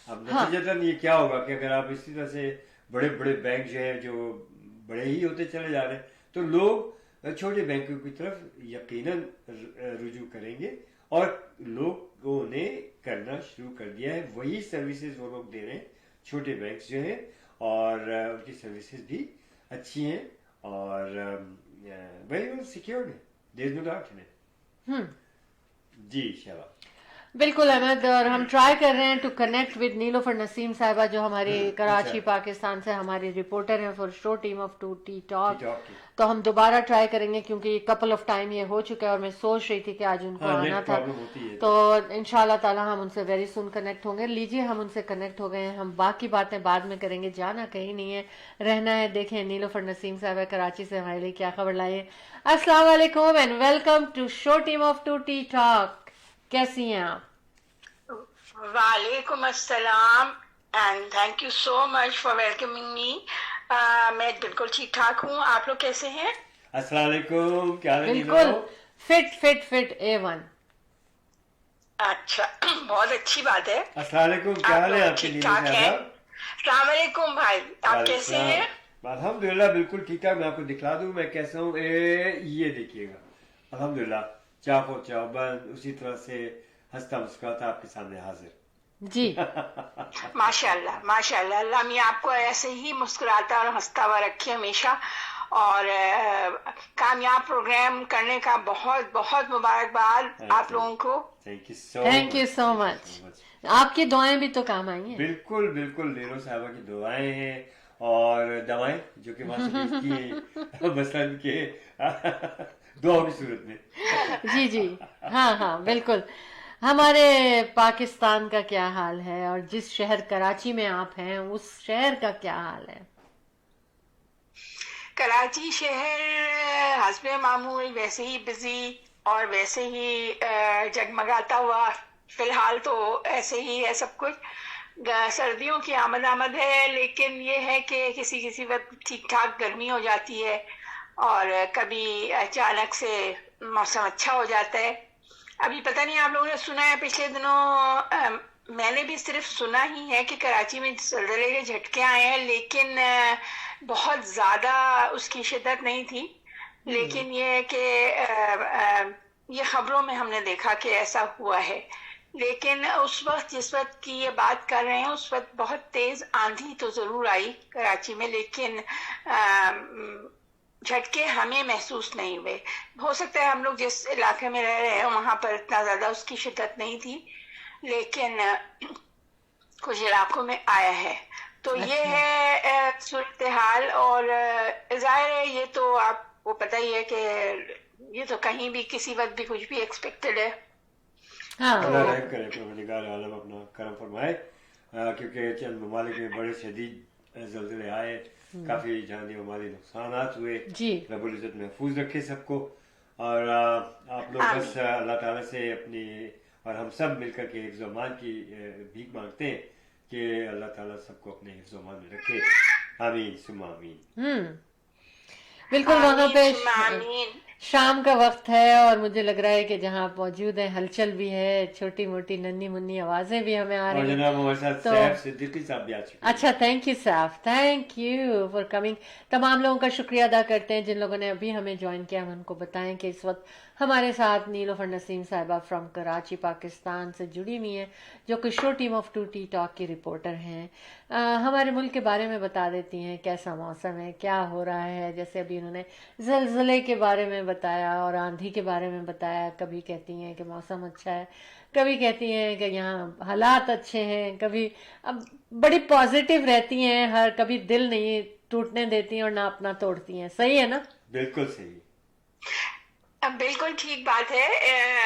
अब नतीजतन ये क्या होगा कि अगर आप इसी तरह से बड़े बड़े बैंक जो है जो बड़े ही होते चले जा रहे हैं, तो लोग छोटे बैंकों की तरफ यकीनन रुजू करेंगे, और लोगों ने करना शुरू कर दिया है। वही सर्विसेज वो लोग दे रहे हैं, छोटे बैंक जो हैं, और उनकी सर्विसेज भी अच्छी हैं और वेरी वेल सिक्योर्ड है, there is no doubt in it. जी शैला, बिल्कुल अहमद, और हम ट्राई कर रहे हैं to connect with Nilofar Naseem sahiba, जो हमारी कराची पाकिस्तान से हमारी रिपोर्टर हैं for show team of two tea talk. तो हम दोबारा ट्राई करेंगे, क्योंकि कपल ऑफ टाइम ये हो चुका है, और मैं सोच रही थी कि आज उनको आना था, तो इंशाल्लाह ताला हम उनसे वेरी सुन कनेक्ट होंगे। लीजिए, हम उनसे कनेक्ट हो गए हैं, हम बाकी बातें बाद में करेंगे, जाना कहीं नहीं है, रहना है। देखें नीलोफर नसीम साहिबा कराची से हमारे लिए क्या खबर लाई है। अस्सलाम वालेकुम and welcome to show team of two tea talk. कैसी हैं आप? वालेकुम अस्सलाम and thank you so much for welcoming me. मैं बिल्कुल ठीक ठाक हूँ, आप लोग कैसे हैं? अस्सलाम वालेकुम, क्या हाल है? बिल्कुल फिट फिट फिट A1। अच्छा, बहुत अच्छी बात है। अस्सलाम वालेकुम, क्या हाल है आपके? ठीक ठाक हैं। अस्सलाम वालेकुम भाई, आप कैसे हैं? अल्हम्दुलिल्लाह बिल्कुल ठीक ठाक। मैं आपको दिखला दूं मैं कैसा हूँ। ये देखिएगा, अल्हम्दुलिल्लाह चाफो चौबंद उसी तरह से हंसता मुस्कुराता आपके सामने हाजिर। जी माशाल्लाह माशाल्लाह, अल्लाह मियां आपको ऐसे ही मुस्कुराता और हंसता हुआ रखे हमेशा, और कामयाब प्रोग्राम करने का बहुत बहुत मुबारकबाद आप लोगों को। Thank you so much. आपकी दुआएं भी तो काम आई हैं। बिल्कुल बिल्कुल, नीलो साहबा की दुआएं हैं और दवाएं जो कि वहां से भेजती हैं मसलन के दुआओं की सूरत में। जी जी, हाँ हाँ बिल्कुल। हमारे पाकिस्तान का क्या हाल है, और जिस शहर कराची में आप हैं उस शहर का क्या हाल है? कराची शहर हस्बे मामूल वैसे ही बिजी और वैसे ही जगमगाता हुआ, फिलहाल तो ऐसे ही है सब कुछ। सर्दियों की आमद है, लेकिन ये है कि किसी किसी वक्त ठीक ठाक गर्मी हो जाती है, और कभी अचानक से मौसम अच्छा हो जाता है। अभी पता नहीं आप लोगों ने सुना है, पिछले दिनों मैंने भी सिर्फ सुना ही है कि कराची में जलजले के झटके आए हैं, लेकिन बहुत ज़्यादा उसकी शिद्दत नहीं थी। लेकिन ये है कि ये खबरों में हमने देखा कि ऐसा हुआ है। लेकिन उस वक्त जिस वक्त की ये बात कर रहे हैं, उस वक्त बहुत तेज़ आंधी तो ज़रूर आई कराची में, लेकिन झटके हमें महसूस नहीं हुए। हो सकता है हम लोग जिस इलाके में रह रहे हैं वहाँ पर इतना ज़्यादा उसकी शिद्दत नहीं थी, लेकिन कुछ इलाकों में आया है। तो ये है सूरत हाल, और ज़ाहिर है ये तो आपको पता ही है कि ये तो कहीं भी किसी वक्त भी कुछ भी एक्सपेक्टेड है। अल्लाह रहम करे, परवरदिगार आलम अपना करम फरमाए, क्योंकि चंद ममालिक में बड़े शदीद ज़लज़ले आए, काफ़ी जानी माली नुकसानात हुए। रब्बुल इज़्ज़त महफूज रखे सबको, और आप लोग बस अल्लाह ताला से अपनी اور ہم سب مل کر کے حفظ و امان کی بھیک مانگتے ہیں کہ اللہ تعالیٰ سب کو اپنے حفظ و امان میں رکھے. آمین ثم آمین. بالکل وہاں پہ آمین. شام کا وقت ہے اور مجھے لگ رہا ہے کہ جہاں آپ موجود ہیں ہلچل بھی ہے, چھوٹی موٹی ننھی منی آوازیں بھی ہمیں آ اور رہی ہیں. جناب ہمارے ساتھ سیف صدیقی صاحب بھی آ چکے ہیں. اچھا, تھینک یو صاحب, تھینک یو فار کمنگ. تمام لوگوں کا شکریہ ادا کرتے ہیں جن لوگوں نے ابھی ہمیں جوائن کیا. ہم ان کو بتائیں کہ اس وقت ہمارے ساتھ نیلوفر نسیم صاحبہ فرام کراچی پاکستان سے جڑی ہوئی ہیں, جو کہ شو ٹیم آف 2T ٹاک کی رپورٹر ہیں. ہمارے ملک کے بارے میں بتا دیتی ہیں کیسا موسم ہے, کیا ہو رہا ہے. جیسے ابھی انہوں نے زلزلے کے بارے میں بتایا اور آندھی کے بارے میں بتایا. کبھی کہتی ہیں کہ موسم اچھا ہے, کبھی کہتی ہیں کہ یہاں حالات اچھے ہیں, کبھی اب بڑی پازیٹیو رہتی ہیں, ہر کبھی دل نہیں ٹوٹنے دیتی ہیں اور نہ اپنا توڑتی ہیں. صحیح ہے نا؟ بالکل صحیح. بالکل ٹھیک بات ہے.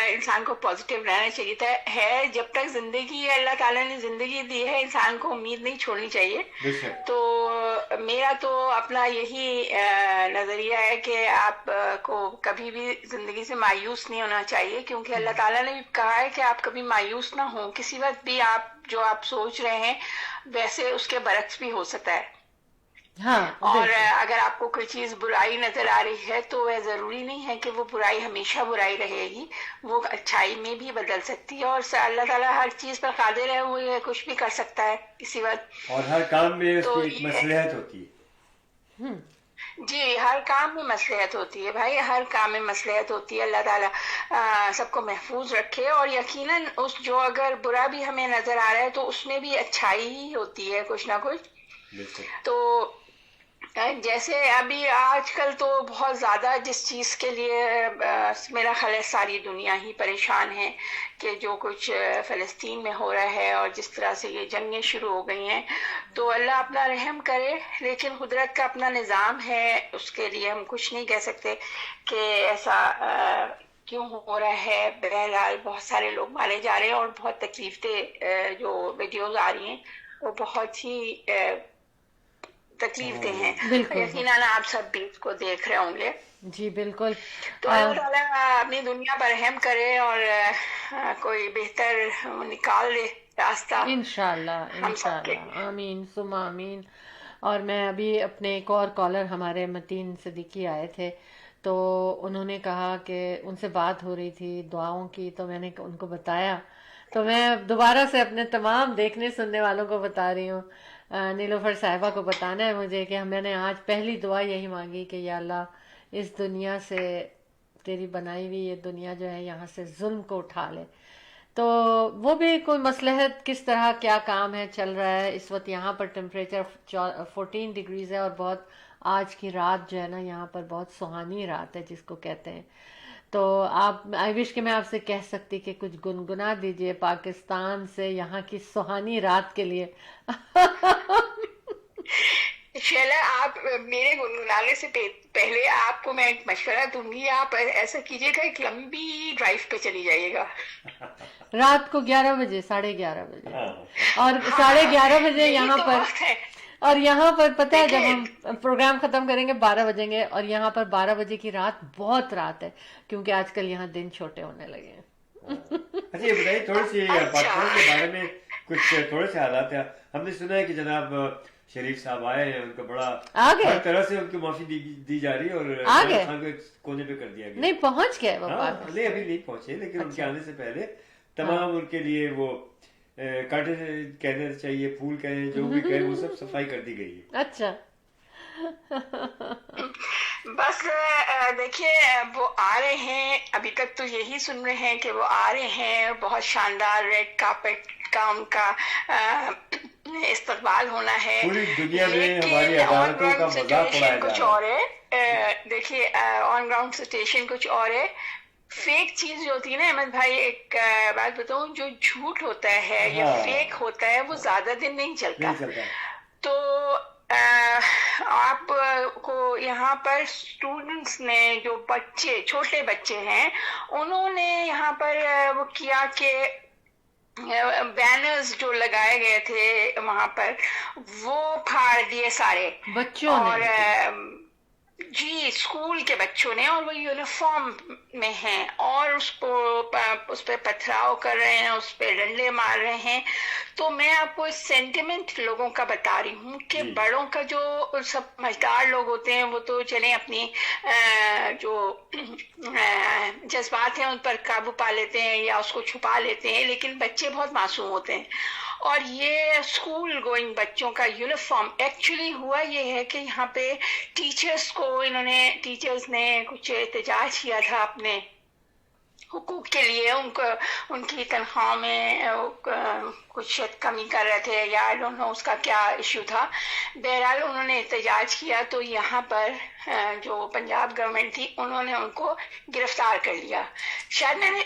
انسان کو پازیٹیو رہنا چاہیے ہے. جب تک زندگی اللہ تعالیٰ نے زندگی دی ہے, انسان کو امید نہیں چھوڑنی چاہیے. تو میرا تو اپنا یہی نظریہ ہے کہ آپ کو کبھی بھی زندگی سے مایوس نہیں ہونا چاہیے, کیونکہ اللہ تعالیٰ نے بھی کہا ہے کہ آپ کبھی مایوس نہ ہوں. کسی وقت بھی آپ جو آپ سوچ رہے ہیں ویسے اس کے برعکس بھی ہو سکتا ہے. ہاں, اور اگر آپ کو کوئی چیز برائی نظر آ رہی ہے تو وہ ضروری نہیں ہے کہ وہ برائی ہمیشہ برائی رہے گی, وہ اچھائی میں بھی بدل سکتی ہے. اور اللہ تعالیٰ ہر چیز پر قادر ہے, وہ کچھ بھی کر سکتا ہے کسی وقت. اور ہر کام میں اس کی ایک مصلحت ہوتی ہے. جی, ہر کام میں مصلحت ہوتی ہے بھائی, ہر کام میں مصلحت ہوتی ہے. اللہ تعالیٰ سب کو محفوظ رکھے. اور یقیناً اس جو اگر برا بھی ہمیں نظر آ رہا ہے تو اس میں بھی اچھائی ہی ہوتی ہے کچھ نہ کچھ. تو جیسے ابھی آج کل تو بہت زیادہ جس چیز کے لیے میرا خیال ہے ساری دنیا ہی پریشان ہے کہ جو کچھ فلسطین میں ہو رہا ہے اور جس طرح سے یہ جنگیں شروع ہو گئی ہیں, تو اللہ اپنا رحم کرے. لیکن قدرت کا اپنا نظام ہے, اس کے لیے ہم کچھ نہیں کہہ سکتے کہ ایسا کیوں ہو رہا ہے. بہرحال بہت سارے لوگ مارے جا رہے ہیں اور بہت تکلیف دہ جو ویڈیوز آ رہی ہیں وہ بہت ہی تکلیف دہ ہیں. یقیناً آپ سب بھی اس کو دیکھ رہے ہوں گے. جی بالکل. تو اللہ تعالیٰ اپنی دنیا پر رحم کرے اور کوئی بہتر نکال دے راستہ انشاءاللہ, انشاءاللہ, آمین ثم آمین. اور میں ابھی اپنے ایک اور کالر ہمارے متین صدیقی آئے تھے, تو انہوں نے کہا کہ ان سے بات ہو رہی تھی دعاؤں کی, تو میں نے ان کو بتایا. تو میں دوبارہ سے اپنے تمام دیکھنے سننے والوں کو بتا رہی ہوں, نیلوفر صاحبہ کو بتانا ہے مجھے کہ میں نے آج پہلی دعا یہی مانگی کہ یا اللہ اس دنیا سے, تیری بنائی ہوئی یہ دنیا جو ہے یہاں سے ظلم کو اٹھا لے. تو وہ بھی کوئی مصلحت کس طرح کیا کام ہے چل رہا ہے. اس وقت یہاں پر ٹیمپریچر 14 ڈگریز ہے اور بہت آج کی رات جو ہے نا یہاں پر بہت سہانی رات ہے جس کو کہتے ہیں. تو آپ آئی وش کہ میں آپ سے کہہ سکتی کہ کچھ گنگنا دیجئے پاکستان سے یہاں کی سہانی رات کے لیے. شیلا, آپ میرے گنگنانے سے پہلے آپ کو میں ایک مشورہ دوں گی. آپ ایسا کیجیے گا ایک لمبی ڈرائیو پہ چلی جائیے گا رات کو 11 بجے 11:30 بجے, اور 11:30 بجے یہاں پر. اور یہاں پر پتہ ہے جب ہم پروگرام ختم کریں گے 12 بجیں گے, اور یہاں پر 12 بجے کی رات بہت رات ہے کیونکہ آج کل یہاں دن چھوٹے ہونے لگے ہیں. اچھا, یہ بتائیے تھوڑی سی پاکستان کے بارے میں کچھ تھوڑے سے حالات ہیں. ہم نے سنا ہے کہ جناب شریف صاحب آئے ہیں, ان کو بڑا ہر طرح سے ان کی معافی دی جا رہی ہے اور خان کو ایک کونے پہ کر دیا گیا. نہیں پہنچ گئے وہ بات, نہیں ابھی نہیں پہنچے, لیکن ان کے آنے سے پہلے تمام ان کے لیے وہ کاٹے کہنا چاہیے, پھول کہیں, جو بھی کہیں, وہ سب صفائی کر دی گئی ہے. اچھا بس دیکھیے وہ آ رہے ہیں, ابھی تک تو یہی سن رہے ہیں کہ وہ آ رہے ہیں. بہت شاندار ریڈ کارپیٹ کا ان کا استقبال ہونا ہے. پوری دنیا میں ہماری عدالتوں کا مذاق اڑایا جا رہا ہے. کچھ اور ہے, دیکھیے آن گراؤنڈ سچویشن کچھ اور ہے. فیک چیز جو ہوتی ہے نا احمد بھائی, ایک بات بتاؤں, جو جھوٹ ہوتا ہے یا فیک ہوتا ہے وہ زیادہ دن نہیں چلتا. تو آپ کو یہاں پر اسٹوڈنٹس نے, جو بچے چھوٹے بچے ہیں, انہوں نے یہاں پر وہ کیا کہ بینرز جو لگائے گئے تھے وہاں پر وہ پھاڑ دیے سارے بچوں اور جی اسکول کے بچوں نے، اور وہ یونیفارم میں ہیں اور اس پہ پتھراؤ کر رہے ہیں، اس پہ ڈنڈے مار رہے ہیں. تو میں آپ کو سینٹیمنٹ لوگوں کا بتا رہی ہوں کہ بڑوں کا جو سب سمجھدار لوگ ہوتے ہیں وہ تو چلیں اپنی جو جذبات ہیں ان پر قابو پا لیتے ہیں یا اس کو چھپا لیتے ہیں، لیکن بچے بہت معصوم ہوتے ہیں. اور یہ اسکول گوئنگ بچوں کا یونیفارم ایکچولی ہوا یہ ہے کہ یہاں پہ ٹیچرز نے کچھ احتجاج کیا تھا اپنے حقوق کے لیے. ان کی تنخواہ میں کچھ کمی کر رہے تھے یا آئی ڈونٹ نو اس کا کیا ایشو تھا. بہرحال انہوں نے احتجاج کیا تو یہاں پر جو پنجاب گورنمنٹ تھی انہوں نے ان کو گرفتار کر لیا. شاید میں نے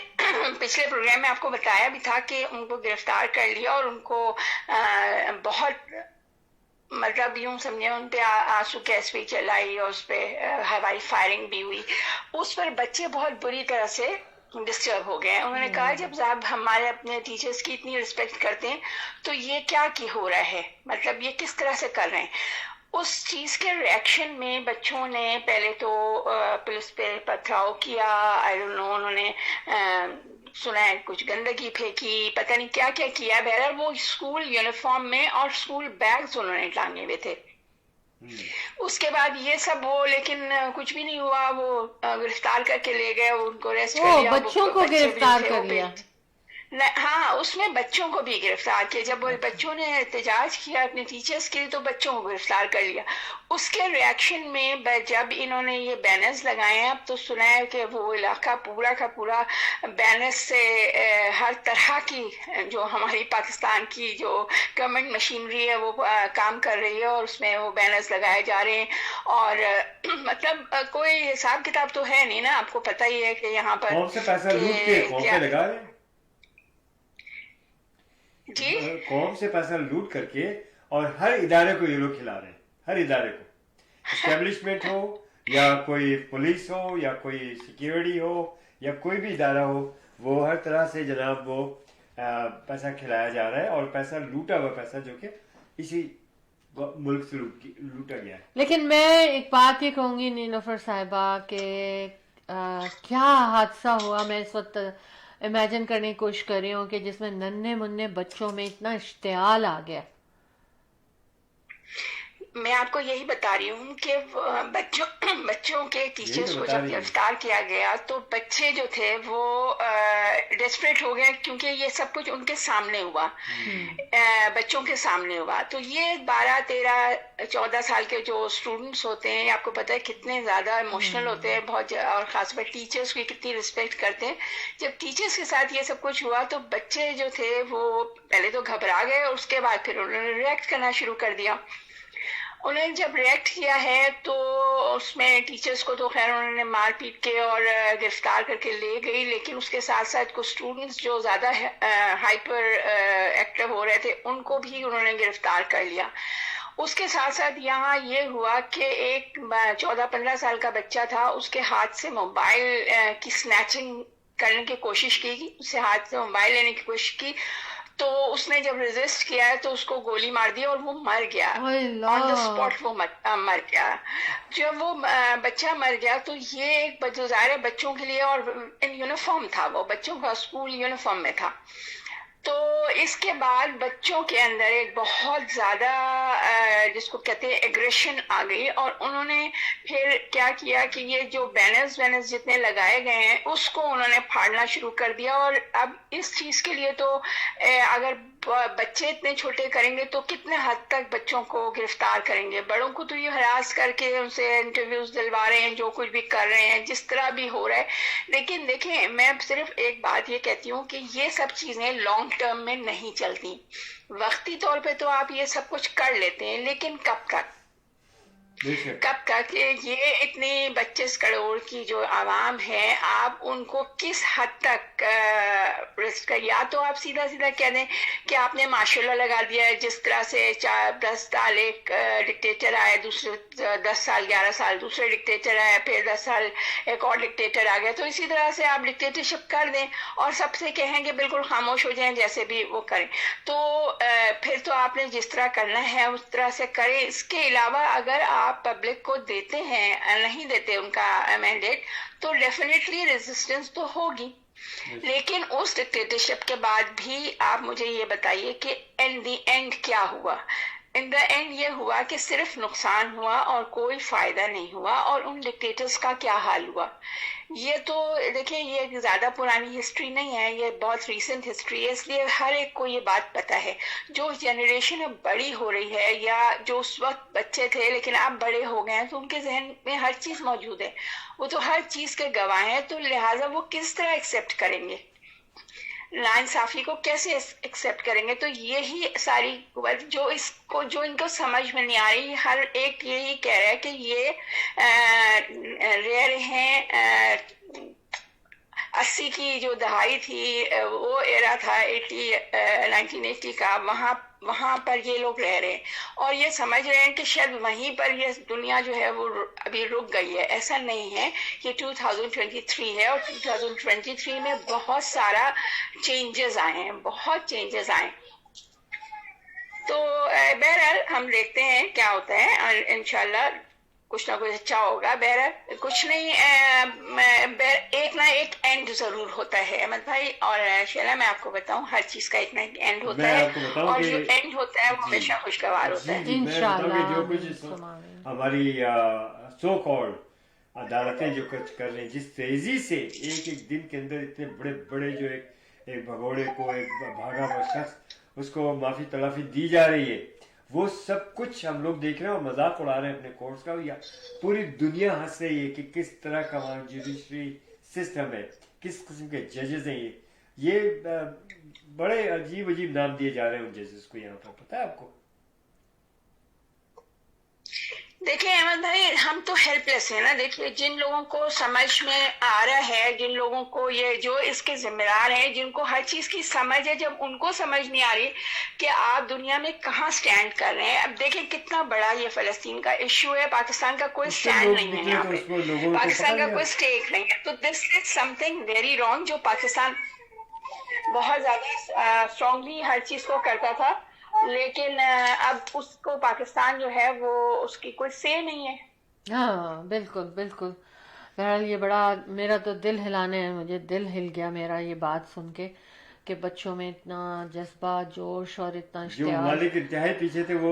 پچھلے پروگرام میں آپ کو بتایا بھی تھا کہ ان کو گرفتار کر لیا اور ان کو بہت مطلب یوں سمجھے ان پہ آنسو گیس بھی چلائی اور اس پہ ہوائی فائرنگ بھی ہوئی. اس پر بچے بہت بری طرح سے ڈسٹرب ہو گئے. انہوں نے کہا جب صاحب ہمارے اپنے ٹیچرز کی اتنی رسپیکٹ کرتے ہیں تو یہ کیا ہو رہا ہے، مطلب یہ کس طرح سے کر رہے ہیں. اس چیز کے ریئیکشن میں بچوں نے پہلے تو پولیس پہ پتھراؤ کیا، آئی ڈونٹ نو انہوں نے سنا ہے کچھ گندگی پھینکی، پتہ نہیں کیا کیا کیا. بہرحال وہ اسکول یونیفارم میں اور اسکول بیگز انہوں نے ٹانگے ہوئے تھے. اس کے بعد یہ سب وہ لیکن کچھ بھی نہیں ہوا. وہ گرفتار کر کے لے گئے، ان کو ریسٹ کر لیا. بچوں کو گرفتار کر لیا. ہاں اس میں بچوں کو بھی گرفتار کیا. جب وہ بچوں نے احتجاج کیا اپنے ٹیچرز کے لیے تو بچوں کو گرفتار کر لیا. اس کے ریئیکشن میں جب انہوں نے یہ بینرز لگائے ہیں اب تو سنا ہے کہ وہ علاقہ پورا کا پورا بینرز سے ہر طرح کی جو ہماری پاکستان کی جو گورنمنٹ مشینری ہے وہ کام کر رہی ہے اور اس میں وہ بینرز لگائے جا رہے ہیں. اور مطلب کوئی حساب کتاب تو ہے نہیں نا، آپ کو پتہ ہی ہے کہ یہاں پر قوم سے پیسہ لوٹ کے قوم پہ لگا رہے ہیں. جی قوم سے پیسہ لوٹ کر کے اور ہر ادارے کو یہ لوگ کھلا رہے ہیں. ہر ادارے کو، اسٹیبلشمنٹ ہو یا کوئی پولیس ہو یا کوئی سیکیورٹی ہو یا کوئی بھی ادارہ ہو، وہ ہر طرح سے جناب وہ پیسہ کھلایا جا رہا ہے اور پیسہ لوٹا ہوا پیسہ جو کہ اسی ملک سے لوٹا گیا ہے. لیکن میں ایک بات یہ کہوں گی نیلوفر صاحبہ کہ کیا حادثہ ہوا. میں اس وقت امیجن کرنے کی کوشش کر رہی ہوں کہ جس میں ننھے منھے بچوں میں اتنا اشتعال آ گیا. میں آپ کو یہی بتا رہی ہوں کہ بچوں کے ٹیچرز کو جب گرفتار کیا گیا تو بچے جو تھے وہ ڈیسپریٹ ہو گئے کیونکہ یہ سب کچھ ان کے سامنے ہوا، بچوں کے سامنے ہوا. تو یہ 12 13 14 سال کے جو اسٹوڈنٹس ہوتے ہیں آپ کو پتہ ہے کتنے زیادہ ایموشنل ہوتے ہیں بہت، اور خاص طور پر ٹیچرز کی کتنی رسپیکٹ کرتے ہیں. جب ٹیچرز کے ساتھ یہ سب کچھ ہوا تو بچے جو تھے وہ پہلے تو گھبرا گئے اور اس کے بعد پھر انہوں نے ریئیکٹ کرنا شروع کر دیا. انہوں نے جب ریئیکٹ کیا ہے تو اس میں ٹیچرز کو تو خیر انہوں نے مار پیٹ کے اور گرفتار کر کے لے گئی، لیکن اس کے ساتھ ساتھ کچھ اسٹوڈنٹس جو زیادہ ہائپر ایکٹیو ہو رہے تھے ان کو بھی انہوں نے گرفتار کر لیا. اس کے ساتھ ساتھ یہاں یہ ہوا کہ ایک 14-15 سال کا بچہ تھا، اس کے ہاتھ سے موبائل کی سنیچنگ کرنے کی کوشش کی، اس سے ہاتھ سے موبائل لینے کی کوشش کی تو اس نے جب ریزسٹ کیا ہے تو اس کو گولی مار دی اور وہ مر گیا آن دا اسپاٹ. وہ مر گیا. جب وہ بچہ مر گیا تو یہ ایک ظاہر بچوں کے لیے، اور یونیفارم تھا، وہ بچوں کا اسکول یونیفارم میں تھا. تو اس کے بعد بچوں کے اندر ایک بہت زیادہ جس کو کہتے ہیں ایگریشن آ گئی اور انہوں نے پھر کیا کیا کہ یہ جو بینرز جتنے لگائے گئے ہیں اس کو انہوں نے پھاڑنا شروع کر دیا. اور اب اس چیز کے لیے تو اگر بچے اتنے چھوٹے کریں گے تو کتنے حد تک بچوں کو گرفتار کریں گے. بڑوں کو تو یہ ہراس کر کے ان سے انٹرویوز دلوا رہے ہیں، جو کچھ بھی کر رہے ہیں، جس طرح بھی ہو رہا ہے. لیکن دیکھیں میں صرف ایک بات یہ کہتی ہوں کہ یہ سب چیزیں لانگ ٹرم میں نہیں چلتی. وقتی طور پہ تو آپ یہ سب کچھ کر لیتے ہیں لیکن کب تک یہ اتنی 22 کروڑ کی جو عوام ہے آپ ان کو کس حد تک टूरिस्ट का, या तो आप सीधा सीधा कह दें कि आपने माशाल्लाह लगा दिया है, जिस तरह से 4-10 साल एक डिक्टेटर आया, दूसरे 10 साल 11 साल दूसरे डिक्टेटर आया, फिर 10 साल एक और डिक्टेटर आ गया, तो इसी तरह से आप डिक्टेटरशिप कर दें और सबसे कहें कि बिल्कुल खामोश हो जाएं, जैसे भी वो करें। तो फिर तो आपने जिस तरह करना है उस तरह से करें। इसके अलावा अगर आप पब्लिक को देते हैं, नहीं देते उनका मैंडेट, तो डेफिनेटली रेजिस्टेंस तो होगी, लेकिन उस डिक्टेटरशिप के बाद भी आप मुझे ये बताइए कि इन द एंड क्या हुआ। इन द एंड ये हुआ कि सिर्फ नुकसान हुआ और कोई फायदा नहीं हुआ। और उन डिक्टेटर्स का क्या हाल हुआ, ये तो देखिए ये ज्यादा पुरानी हिस्ट्री नहीं है, ये बहुत रीसेंट हिस्ट्री है, इसलिए हर एक को ये बात पता है। जो जनरेशन अब बड़ी हो रही है या जो उस वक्त बच्चे थे लेकिन अब बड़े हो गए हैं, तो उनके जहन में हर चीज मौजूद है, वो तो हर चीज के गवाह हैं, तो लिहाजा वो किस तरह एक्सेप्ट करेंगे, नाइंसाफी को कैसे एक्सेप्ट करेंगे। तो यही सारी जो इनको समझ में नहीं आ रही, हर एक यही कह रहा है कि ये रेयर हैं। 80 की जो दहाई थी, वो एरा था 1980 का, वहां पर ये लोग रह रहे हैं और ये समझ रहे हैं कि शायद वहीं पर ये दुनिया जो है वो अभी रुक गई है। ऐसा नहीं है, ये 2023 है और 2023 में बहुत सारा चेंजेस आए हैं, बहुत चेंजेस आए। तो बहरहाल हम देखते हैं क्या होता है और इंशाल्लाह कुछ ना कुछ अच्छा होगा। बहरहाल कुछ नहीं, एक ना एक एंड जरूर होता है अहमद भाई और शैला, मैं आपको बताऊं हर चीज का एक ना एक एंड होता है और जो एंड होता है वो हमेशा खुशगवार होता है इंशाल्लाह। जो कुछ हमारी सो कॉल्ड अदालतें जो कुछ कर रही हैं, जिस तेजी से एक एक दिन के अंदर इतने बड़े बड़े जो एक भगोड़े को, एक भागा हुआ शख्स, उसको माफी तलाफी दी जा रही है, वो सब कुछ हम लोग देख रहे हैं और मजाक उड़ा रहे हैं अपने कोर्ट्स का। या पूरी दुनिया हंस रही है कि किस तरह का हमारा जुडिशरी सिस्टम है, किस किस्म के जजेस हैं। ये बड़े अजीब अजीब नाम दिए जा रहे हैं उन जजेस को यहाँ पर, पता है आपको? देखिए अहमद भाई, हम तो हेल्पलेस है ना। देखिए जिन लोगों को समझ में आ रहा है, जिन लोगों को ये जो इसके जिम्मेदार हैं, जिनको हर चीज की समझ है, जब उनको समझ नहीं आ रही कि आप दुनिया में कहाँ स्टैंड कर रहे हैं। अब देखिए कितना बड़ा ये फलस्तीन का इश्यू है, पाकिस्तान का कोई स्टैंड नहीं है यहाँ पे, पाकिस्तान का कोई स्टेक नहीं है। तो this is something very wrong, जो पाकिस्तान बहुत ज्यादा स्ट्रांगली हर चीज को करता था, लेकिन अब उसको पाकिस्तान जो है वो उसकी कोई से नहीं है। हाँ बिल्कुल बिल्कुल। बहरहाल ये बड़ा, मेरा तो दिल हिलाने है, मुझे दिल हिल गया मेरा ये बात सुन के कि बच्चों में इतना जज्बा, जोश और इतना जो मालिक इंतहाई पीछे थे वो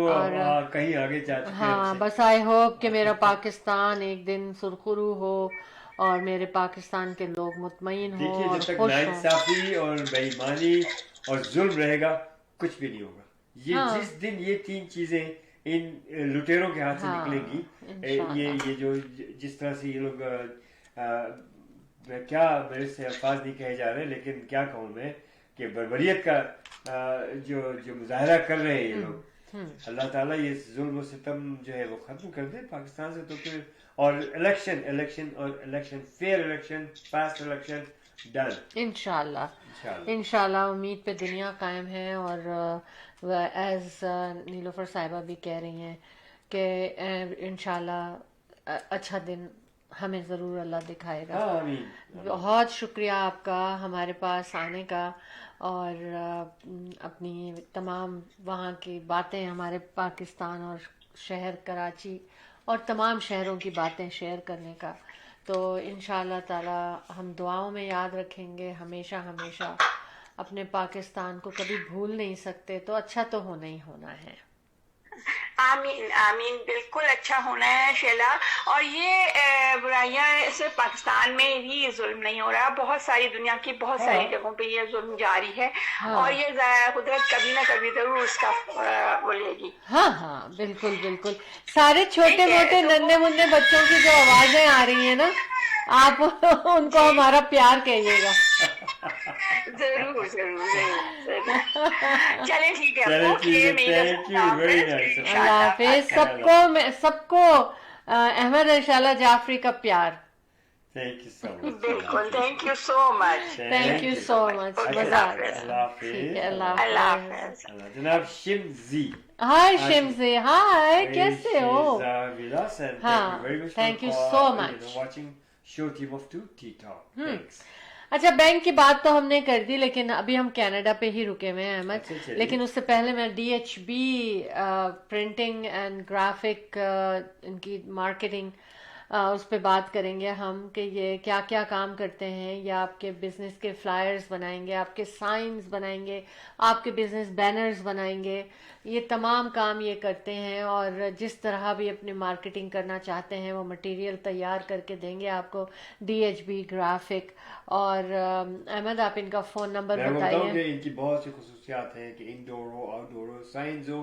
कहीं आगे जा चुके हैं। हाँ बस आई होप कि मेरा पाकिस्तान एक दिन सुरखरू हो और मेरे पाकिस्तान के लोग मुतमईन हो और जब तक खुश नाइंसाफी और बेईमानी और जुल्म रहेगा कुछ भी नहीं होगा। ये जिस दिन ये तीन चीजें इन लुटेरों के हाथ से निकलेंगी, ये जो जिस तरह से ये लोग क्या, मेरे से अल्फाज नहीं कहे जा रहे, लेकिन क्या कहूँ मैं कि बर्बरियत का जो मुजाहरा कर रहे हैं ये लोग, अल्लाह ताला ये जुल्म सितम जो है वो खत्म कर दे पाकिस्तान से। तो फिर और election fair election, past election done इंशाल्लाह। उम्मीद पे दुनिया कायम है और एज नीलोफर साहिबा भी कह रही हैं कि इंशाल्लाह अच्छा दिन हमें ज़रूर अल्लाह दिखाएगा। बहुत शुक्रिया आपका हमारे पास आने का और अपनी तमाम वहाँ की बातें, हमारे पाकिस्तान और शहर कराची और तमाम शहरों की बातें शेयर करने का। तो इंशाअल्लाह ताला हम दुआओं में याद रखेंगे हमेशा हमेशा। अपने पाकिस्तान को कभी भूल नहीं सकते, तो अच्छा तो होना ही होना है। आमीन आमीन, बिल्कुल अच्छा होना है शैला। और ये बुराइयां सिर्फ पाकिस्तान में ही जुल्म नहीं हो रहा, बहुत सारी दुनिया की बहुत सारी जगहों पे ये जुल्म जारी है और ये कुदरत कभी ना कभी जरूर उसका बोलेगी। हाँ बिल्कुल बिल्कुल। सारे छोटे मोटे नन्हे मुन्ने बच्चों की जो आवाजें आ रही है ना, आप उनको हमारा प्यार कहिएगा। जरूर जरूर जरूर। चले ठीक है, अल्लाह हाफिज सबको। सबको अहमद शैला जाफरी का प्यार। Thank you so much. बिल्कुल, thank you so much. Thank you so much, मजा आ गया। अल्लाह ठीक है, हाफिज। अल्लाह अल्लाह हाफिज। हाफिज। जनाब शिमजी हाय शिमजी, हाय, कैसे हो? with us and हाँ, thank you very much thank for you call- so you know, much. watching show team of 2 Tea Talk. Thanks. अच्छा, बैंक की बात तो हमने कर दी, लेकिन अभी हम कनाडा पे ही रुके हुए हैं अहमद। अच्छा, चलिए। लेकिन उससे पहले मैं DHB प्रिंटिंग एंड ग्राफिक इनकी मार्केटिंग उस पे बात करेंगे हम कि ये क्या क्या काम करते हैं। या आपके बिजनेस के फ्लायर्स बनाएंगे, आपके साइंस बनाएंगे, आपके बिजनेस बैनर्स बनाएंगे, ये तमाम काम ये करते हैं। और जिस तरह भी अपनी मार्केटिंग करना चाहते हैं वो मटेरियल तैयार करके देंगे आपको DHB ग्राफिक। और अहमद, आप इनका फ़ोन नंबर मैं बताऊं कि बताइए। इनकी बहुत सी खसूसियात हैं कि इंडोर हो, आउटडोर हो, साइंस हो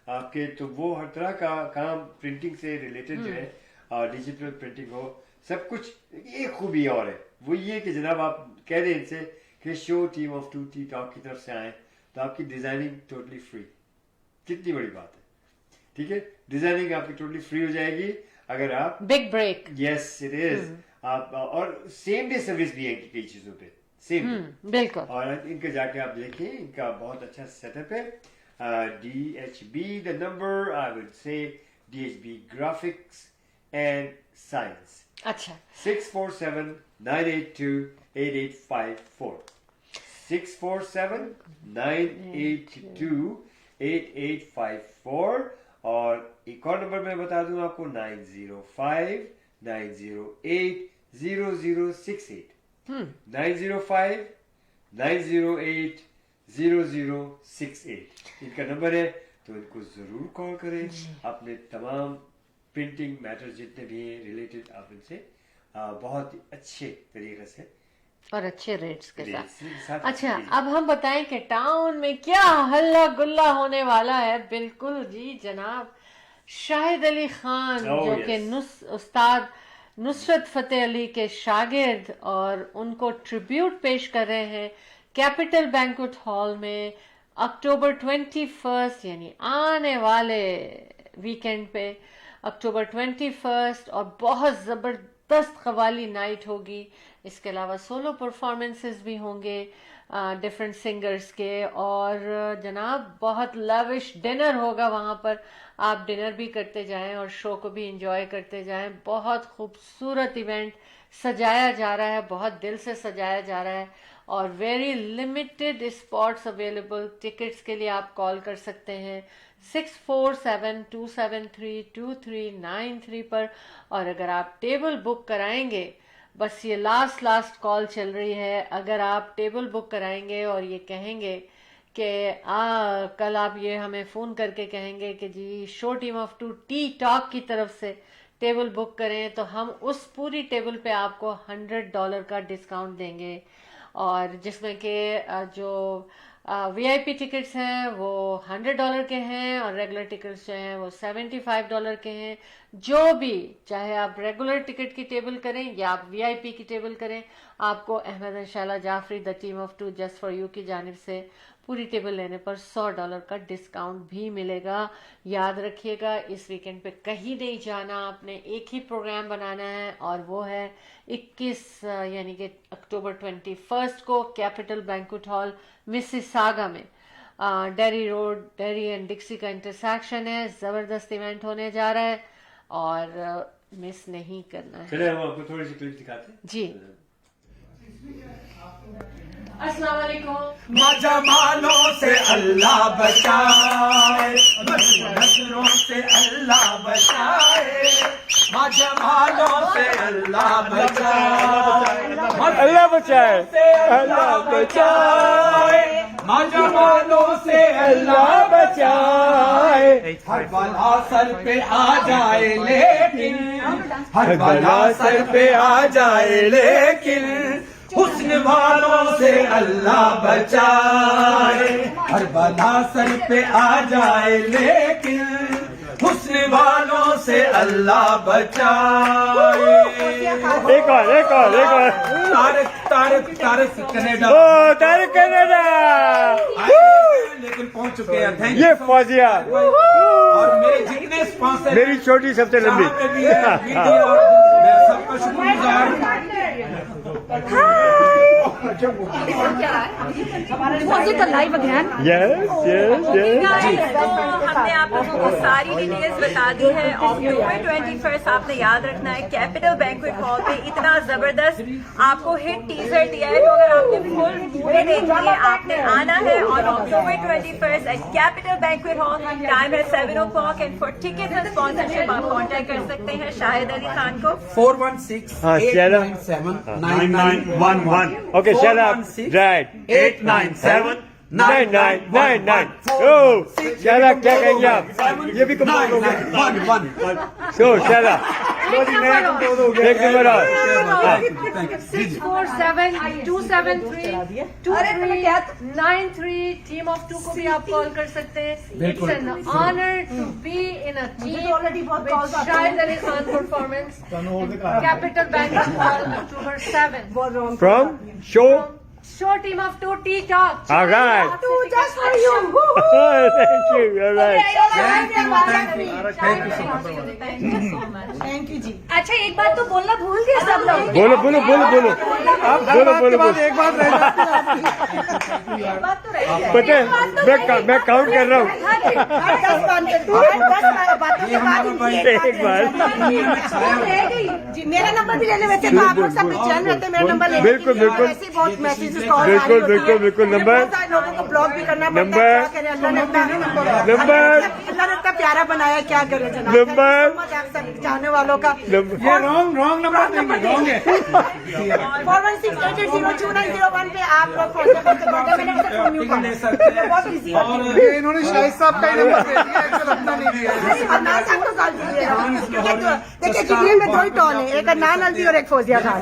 आपके, तो वो हर तरह का काम प्रिंटिंग से रिलेटेड जो है, डिजिटल प्रिंटिंग हो, सब कुछ। एक खूबी और है, वो ये कि जनाब आप कह दें इनसे कि show team of 2 Tea Talk की तरफ से आए तो आपकी डिजाइनिंग टोटली फ्री। कितनी बड़ी बात है, ठीक है? डिजाइनिंग आपकी टोटली फ्री हो जाएगी अगर आप big break. Yes it is आप, और सेम डे सर्विस भी है इनकी कई चीजों पे, सेम डे। बिल्कुल। और इनके जाके आप देखें, इनका बहुत अच्छा सेटअप है। DHB the number I would say DHB graphics and science, अच्छा, 647-982-8854 647-982-8854। और एक और नंबर मैं बता दूं आपको, 905-908-0068 905-908-0068 इनका नंबर है। तो इनको जरूर कॉल करें, अपने तमाम प्रिंटिंग मैटर जितने भी हैं रिलेटेड आप इनसे बहुत ही अच्छे तरीके से और अच्छे रेट्स के साथ। साथ अच्छा, अब हम बताएं कि टाउन में क्या हल्ला गुल्ला होने वाला है। बिल्कुल जी जनाब, शाहिद अली खान जो कि उस्ताद नुसरत फतेह अली के शागिर्द, और उनको ट्रिब्यूट पेश कर रहे हैं कैपिटल बैंक्वेट हॉल में अक्टूबर 21 यानी आने वाले वीकेंड पे, अक्टूबर 21, और बहुत ज़बरदस्त कव्वाली नाइट होगी। इसके अलावा सोलो परफॉर्मेंसेस भी होंगे डिफरेंट सिंगर्स के, और जनाब बहुत लविश डिनर होगा वहाँ पर। आप डिनर भी करते जाएं और शो को भी एंजॉय करते जाएं। बहुत खूबसूरत इवेंट सजाया जा रहा है, बहुत दिल से सजाया जा रहा है, और very limited spots available. Tickets के लिए आप कॉल कर सकते हैं 647-273-2393 पर। और अगर आप टेबल बुक कराएंगे, बस ये लास्ट कॉल चल रही है, अगर आप टेबल बुक कराएंगे और ये कहेंगे कि कल आप ये हमें फ़ोन करके कहेंगे कि जी show team of 2 tea talk की तरफ से टेबल बुक करें, तो हम उस पूरी टेबल पे आपको $100 का डिस्काउंट देंगे। और जिसमें कि जो VIP टिकट्स हैं वो $100 के हैं, और रेगुलर टिकट्स जो हैं वो $75 के हैं। जो भी, चाहे आप रेगुलर टिकट की टेबल करें या आप VIP की टेबल करें, आपको Ahmad and Shaila Jafri the team of 2 just for you की जानिब से पूरी टेबल लेने पर $100 का डिस्काउंट भी मिलेगा। याद रखिएगा, इस वीकेंड पे कहीं नहीं जाना, आपने एक ही प्रोग्राम बनाना है, और वो है 21 यानी कि अक्टूबर 21 को कैपिटल बैंक्वेट हॉल मिसिसागा में, डेरी रोड, डेरी एंड डिक्सी का इंटरसेक्शन है। ज़बरदस्त इवेंट होने जा रहा है और मिस नहीं करना है। चलिए हम आपको थोड़ी सी क्लिप दिखाते हैं जी। अस्सलाम वालेकुम। मजमालों से अल्लाह बचाए, नजरों से अल्लाह बचाए, मजमालों से अल्लाह बचाए, अल्लाह बचाए, अल्लाह बचाए, मजमालों से अल्लाह बचाए। हर बला सर पे आ जाए लेकिन, हर बला सर पे आ जाए लेकिन, हुस्न वालों से अल्लाह बचाए। हर बला सर पे आ जाए लेकिन, हुस्न वालों से अल्लाह बचाए। एक और तारक कनाडा, तारक कनाडा लेकिन पहुंच चुके हैं। थैंक यू फौजिया, और मेरे जितने स्पॉन्सर, मेरी छोटी सबसे लंबी, मैं सबका शुक्रगुजार। लाइव अगेन हमने आप लोगों को सारी डिटेल्स बता दी है. अक्टूबर 21 आपने याद रखना है कैपिटल बैंक्वेट हॉल पे इतना जबरदस्त आपको हिट टीजर दिया है, तो अगर आपने फुल मूवी देखनी है आपने आना है on October 21 at Capital Banquet Hall. Time है 7 o'clock and for ticket and sponsorship आप कॉन्टेक्ट कर सकते हैं शाहिद अली खान को 416-897-9911. Okay, shut up. Right. 897-9999. Oh, shut up. क्या कहेंगे आप? ये भी कम्पोज हो गया. So, shut up. एक नंबर और. 647-273-2393 टीम ऑफ 2 को भी आप कॉल कर सकते हैं. It's an honor to be in a team with Shahid Ali Khan performance. Capital Banquet Hall, October 7. From show. Show team of 2 Tea Talk. All right. just for you. Thank you. All right. Thank you जी. अच्छा एक बात तो बोलना भूल गए सब लोग. बोलो बोलो बोलो बोलो. आप बोलो बोलो बोलो. एक बात रह जाती है आपकी. पता है मैं काउंट कर रहा हूँ. एक बार जी मेरा नंबर भी ले ले. वैसे तो आप लोग सब चैन रहते हैं, मेरा नंबर ले. बिल्कुल बिल्कुल ऐसे बहुत मैसेजेस बिल्कुल बिल्कुल बिल्कुल. नंबर लोगों को ब्लॉक भी करना पड़ता है. नंबर अल्लाह ने इतना प्यारा बनाया, क्या करे जनाब. नंबर आप सब चाहने वालों का ये रॉन्ग नंबर नहीं रॉन्ग है. 416-880-2901 पे आप लोग कॉन्टेक्ट करके ले सकते हैं. बहुत इजी और इन्होंने शाहिद साहब का ही नंबर दे दिया, एक्चुअल अपना नहीं दिया. देखिए जितने में 2 ही टॉल है, एक अदनान अलवी और एक फौजिया खान.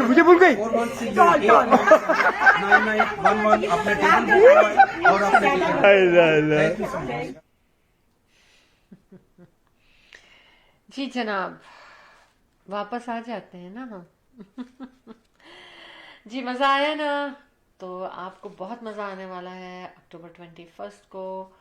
मुझे भूल गई. 9911 अपने टेबल और अपने जी जनाब, वापस आ जाते हैं ना हम. जी मज़ा आया ना? तो आपको बहुत मज़ा आने वाला है अक्टूबर 21 को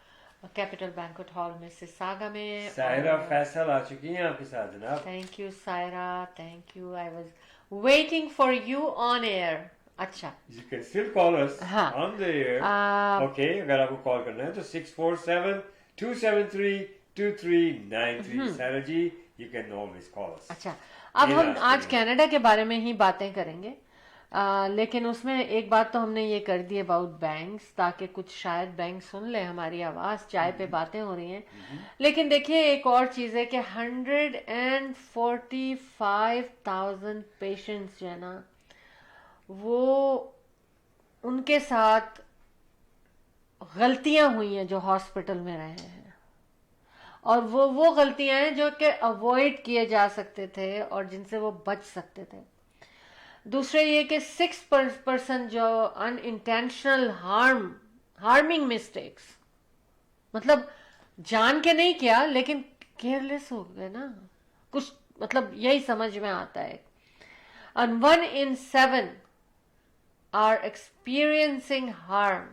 कैपिटल बैंक्वेट हॉल में सिसागा में. सायरा फैसल आ चुकी हैं आपके साथ जनाब. Thank you Saira, thank you. I was waiting for you on air. अच्छा, You can still call us हाँ. on the air. Okay, अगर आपको कॉल करना है तो 647-273-2393. सायरा जी, you can always call us. अच्छा. अब हम आज कनाडा के बारे में ही बातें करेंगे. लेकिन उसमें एक बात तो हमने ये कर दी अबाउट बैंक्स, ताकि कुछ शायद बैंक सुन ले हमारी आवाज़. चाय पे बातें हो रही हैं. लेकिन देखिए एक और चीज़ है कि 145,000 पेशेंट्स जो है ना, वो उनके साथ गलतियां हुई हैं जो हॉस्पिटल में रहे हैं, और वो गलतियां हैं जो कि अवॉइड किए जा सकते थे और जिनसे वो बच सकते थे. दूसरे ये कि 6% जो अनइंटेंशनल हार्मिंग मिस्टेक्स, मतलब जान के नहीं किया लेकिन केयरलेस हो गए ना कुछ, मतलब यही समझ में आता है. And 1 in 7 are experiencing harm.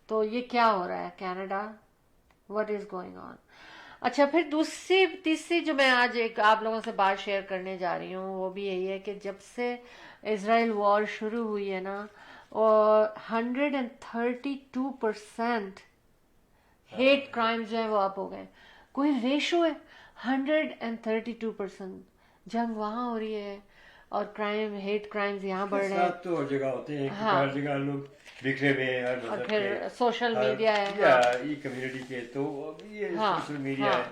तो ये क्या हो रहा है Canada? What is going on? अच्छा, फिर तीसरी जो मैं आज एक आप लोगों से बात शेयर करने जा रही हूँ वो भी यही है कि जब से इजराइल वॉर शुरू हुई है ना, और 132% हेट क्राइम्स जो है वो अप हो गए. कोई रेशो है 132%. जंग वहाँ हो रही है और हेट क्राइम्स यहाँ बढ़ रहे हैं. तो और जगह होते हैं. हाँ. हर जगह लोग बिखरे हुए हैं. और फिर सोशल मीडिया है. ये कम्युनिटी के तो ये सोशल मीडिया है.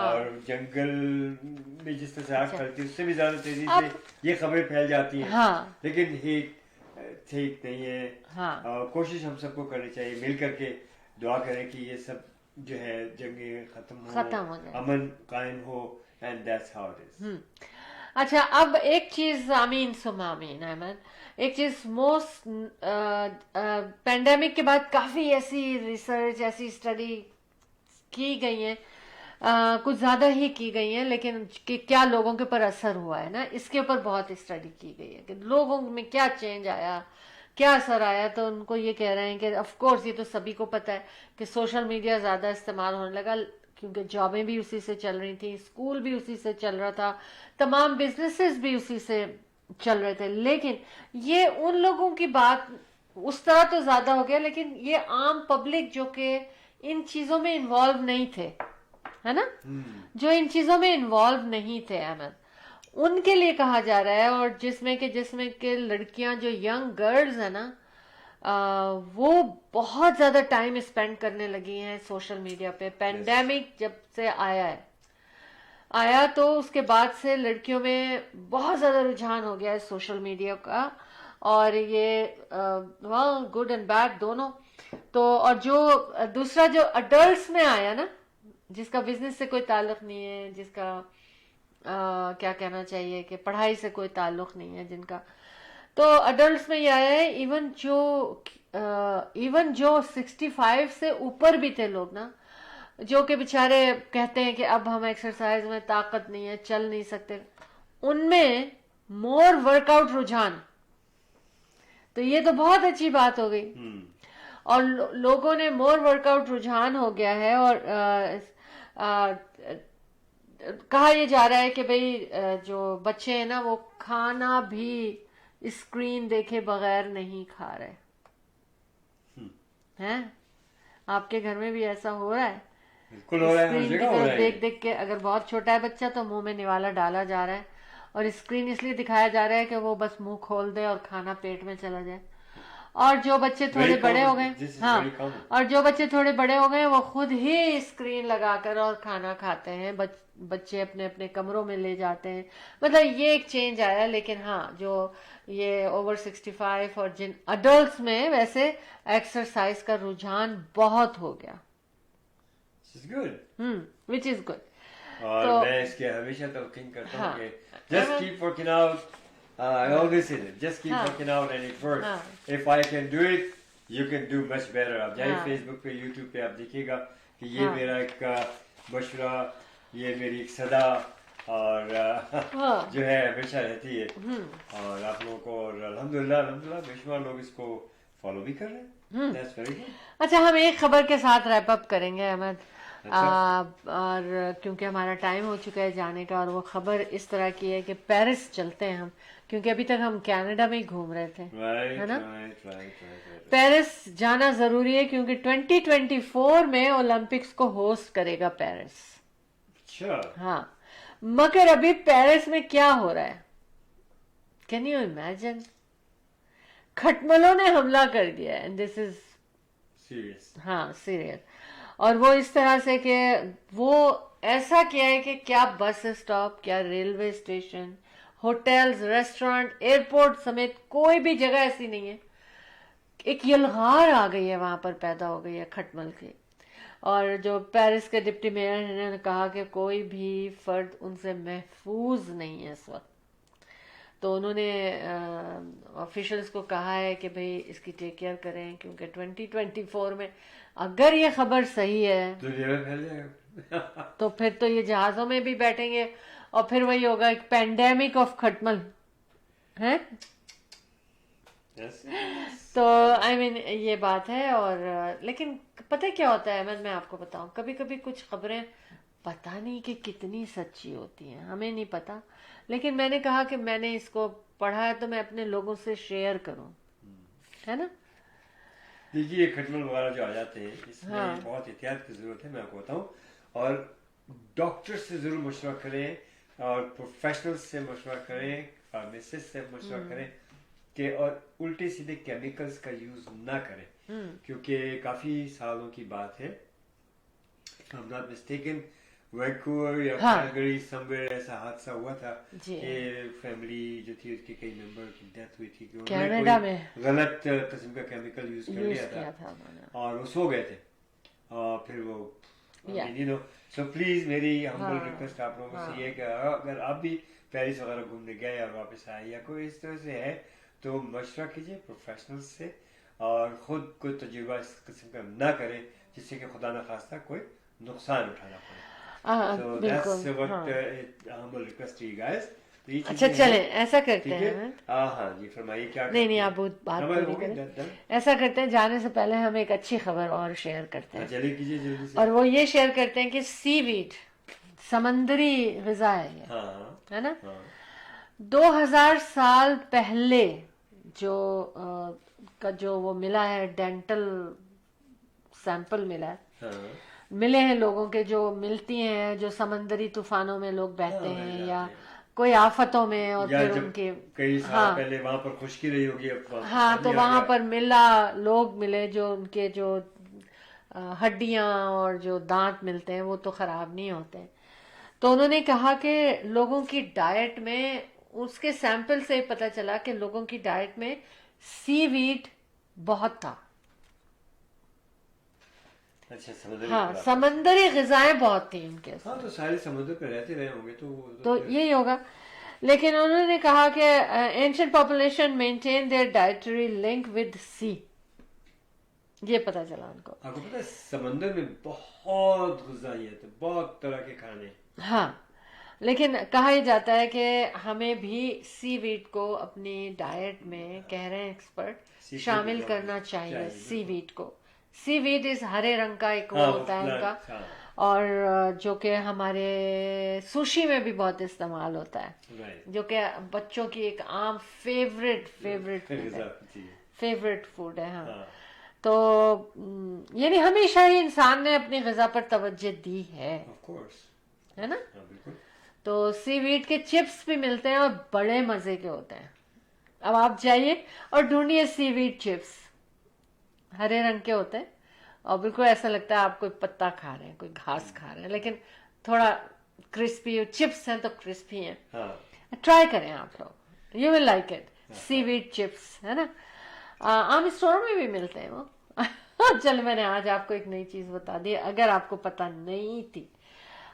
और जंगल में जिस तरह से आग फैलती है उससे भी ज्यादा तेजी से ये खबरें फैल जाती हैं. लेकिन हेट ठीक नहीं है. कोशिश हम सबको करनी चाहिए, मिल करके दुआ करें कि ये सब जो है जंगें खत्म हो जाए, अमन कायम हो. And that's how it is. अच्छा, अब एक चीज आमीन सुमा आमीन अहमद, एक चीज पेंडेमिक के बाद काफी ऐसी रिसर्च, ऐसी स्टडी की गई है, कुछ ज्यादा ही की गई है, लेकिन कि क्या लोगों के ऊपर असर हुआ है ना, इसके ऊपर बहुत स्टडी की गई है कि लोगों में क्या चेंज आया, क्या असर आया. तो उनको ये कह रहे हैं कि ऑफ कोर्स ये तो सभी को पता है कि सोशल मीडिया ज्यादा इस्तेमाल होने लगा, क्योंकि जॉबें भी उसी से चल रही थी, स्कूल भी उसी से चल रहा था, तमाम बिजनेसेस भी उसी से चल रहे थे, लेकिन ये उन लोगों की बात उस तरह तो ज्यादा हो गया, लेकिन ये आम पब्लिक जो कि इन चीजों में इन्वॉल्व नहीं थे, है ना, जो इन चीजों में इन्वॉल्व नहीं थे अहमद, उनके लिए कहा जा रहा है। और जिसमें के लड़कियां जो यंग गर्ल्स है ना, वो बहुत ज्यादा टाइम स्पेंड करने लगी हैं सोशल मीडिया पे। पेंडेमिक जब से आया तो उसके बाद से लड़कियों में बहुत ज्यादा रुझान हो गया है सोशल मीडिया का, और ये गुड एंड बैड दोनों। तो और जो दूसरा जो अडल्ट्स में आया ना, जिसका बिजनेस से कोई ताल्लुक नहीं है, जिसका क्या कहना चाहिए कि पढ़ाई से कोई ताल्लुक नहीं है जिनका, तो अडल्ट्स में ये आया है। इवन जो 65 से ऊपर भी थे लोग ना, जो कि बेचारे कहते हैं कि अब हम एक्सरसाइज में ताकत नहीं है, चल नहीं सकते, उनमें मोर वर्कआउट रुझान। तो ये तो बहुत अच्छी बात हो गई। और लोगों ने मोर वर्कआउट रुझान हो गया है। और कहा यह जा रहा है कि भाई जो बच्चे हैं ना, वो खाना भी स्क्रीन देखे बगैर नहीं खा रहे हैं। आपके घर में भी ऐसा हो रहा है? बिल्कुल हो रहा है, हर जगह हो रहा है। देख देख के, अगर बहुत छोटा है बच्चा तो मुंह में निवाला डाला जा रहा है, और स्क्रीन इसलिए दिखाया जा रहा है कि वो बस मुंह खोल दे और खाना पेट में चला जाए। और जो बच्चे थोड़े बड़े हो गए, हाँ, और जो बच्चे थोड़े बड़े हो गए वो खुद ही स्क्रीन लगाकर और खाना खाते हैं, बच्चे अपने अपने कमरों में ले जाते हैं। मतलब ये एक चेंज आया। लेकिन हाँ, जो ये ओवर 65 और जिन अडल्ट्स में वैसे एक्सरसाइज का रुझान बहुत हो गया, विच इज गुड। और तो मैं इसके हमेशा तलकीन करता हूँ कि just keep working out. I always say that, just keep working out and it works. If I can do it, you can do much better. आप जाइए Facebook पे, YouTube पे, आप देखिएगा कि ये मेरा एक मशवरा, ये मेरी एक सदा और जो है हमेशा रहती है। और आप लोगों को, और अल्हम्दुलिल्लाह बेशुमार लोग इसको फॉलो भी कर रहे हैं। That's very good. अच्छा, हम एक खबर के साथ रैप अप करेंगे अहमद। और क्योंकि हमारा टाइम हो चुका है जाने का, और वो खबर इस तरह की है कि पेरिस चलते हैं हम, क्योंकि अभी तक हम कनाडा में ही घूम रहे थे, है ना। पेरिस जाना जरूरी है क्योंकि 2024 में ओलंपिक्स को होस्ट करेगा पेरिस। हाँ, मगर अभी पेरिस में क्या हो रहा है, कैन यू इमेजिन? खटमलों ने हमला कर दिया है, एंड दिस इज सीरियस। हाँ, सीरियस। और वो इस तरह से कि वो ऐसा किया है कि क्या बस स्टॉप, क्या railway station, hotels, restaurant, airport समेत कोई भी जगह ऐसी नहीं है। एक यलगार आ गई है वहां पर, पैदा हो गई है खटमल की। और जो पेरिस के डिप्टी मेयर ने कहा कि कोई भी फर्द उनसे महफूज नहीं है इस वक्त। तो उन्होंने ऑफिशियल्स को कहा है कि भाई इसकी टेक केयर करें, क्योंकि 2024 में अगर ये खबर सही है तो फिर तो ये जहाजों में भी बैठेंगे, और फिर वही होगा एक पेंडेमिक ऑफ खटमल है। तो आई मीन ये बात है। और लेकिन पता है क्या होता है, मैं आपको बताऊं, कभी कभी कुछ खबरें पता नहीं कि कितनी सच्ची होती हैं, हमें नहीं पता। लेकिन मैंने कहा कि मैंने इसको पढ़ा है तो मैं अपने लोगों से शेयर करूं, है ना। देखिए, खटमल वगैरह जो आ जाते हैं, इसमें बहुत एहतियात की जरूरत है, मैं आपको बताऊं। और डॉक्टर से जरूर मशवरा करें, और प्रोफेशनल से मशवरा करें, फार्मासिस्ट से मशवरा करें कि और उल्टे सीधे केमिकल्स का यूज ना करें, क्योंकि काफी सालों की बात है, I'm not mistaken, वैंकूवर या कैलगरी समवेयर ऐसा हादसा हुआ था कि फैमिली जो थी उसके कई मेंबर की डेथ हुई थी, कनाडा में गलत किस्म का केमिकल यूज कर लिया था और वो सो गए थे। और फिर वो यू नो, सो प्लीज मेरी हम्बल रिक्वेस्ट आप लोगों से ये कि अगर आप भी पेरिस वगैरह घूमने गए और वापस आए या कोई इस तरह से है, तो मशवरा कीजिए प्रोफेशनल्स से, और खुद कोई तजुर्बा इस किस्म का ना करें जिससे कि खुदा न खास्ता कोई नुकसान उठाना पड़े। So that's what humble request to you guys. अच्छा, चले ऐसा करते हैं। हाँ जी, फरमाइए क्या। नहीं, आप बात पूरी करें। ऐसा करते हैं, जाने से पहले हम एक अच्छी खबर और शेयर करते हैं। चलिए कीजिए जल्दी से। और वो ये शेयर करते हैं कि सीवीड, समंदरी ग़िज़ा है ये, है ना। 2000 साल पहले जो का जो वो मिला है डेंटल सैंपल मिला है, हाँ, मिले हैं लोगों के, जो मिलती हैं जो समंदरी तूफानों में लोग बहते हाँ, हैं बह या जाते हैं। कोई आफतों में, और या फिर जब उनके कई साल हाँ पहले वहां पर खुशकी रही होगी, अब हाँ, तो पानी आ वहां गया। पर मिला, लोग मिले जो उनके जो हड्डियां और जो दांत मिलते हैं वो तो खराब नहीं होते। तो उन्होंने कहा कि लोगों की डाइट में, उसके सैंपल से पता चला कि लोगों की डाइट में सीवीड बहुत था। अच्छा, समुद्री हाँ, पदार्थ। समंदरी ग़िज़ाएं बहुत थी उनके हाँ, साथ। तो सारे समुद्र पे रहते रहे होंगे तो फिर- यही होगा। लेकिन उन्होंने कहा कि ancient population maintain their dietary link with sea, ये पता चला उनको। आपको पता है समंदर में बहुत गुज़ाइयत है, बहुत तरह के खाने। हाँ, लेकिन कहा ही जाता है कि हमें भी सीवीड को अपनी डाइट में, कह रहे हैं एक्सपर्ट, Seafood शामिल को करना चाहिए। चाहिए, सीवीड को, सीवीड इस हरे रंग का एक वो हाँ, होता है उनका, हाँ, और जो कि हमारे सुशी में भी बहुत इस्तेमाल होता है, राइट। जो कि बच्चों की एक आम फेवरेट फूड है, फेवरेट फूड है। हाँ, हाँ, तो यानी हमेशा ही इंसान ने अपनी ग़िज़ा पर तवज्जो दी है, ऑफ कोर्स, है ना। हाँ, बिल्कुल। तो सीवीड के चिप्स भी मिलते हैं और बड़े मजे के होते हैं। अब आप जाइए और ढूंढिए सीवीड चिप्स, हरे रंग के होते हैं और बिल्कुल ऐसा लगता है आप कोई पत्ता खा रहे हैं, कोई घास खा रहे हैं, लेकिन थोड़ा क्रिस्पी चिप्स हैं तो क्रिस्पी हैं। हाँ, ट्राई करें आप लोग, you will like it. Seaweed chips, है ना, आम स्टोर में भी मिलते हैं वो। चल, मैंने आज आपको एक नई चीज बता दी अगर आपको पता नहीं थी।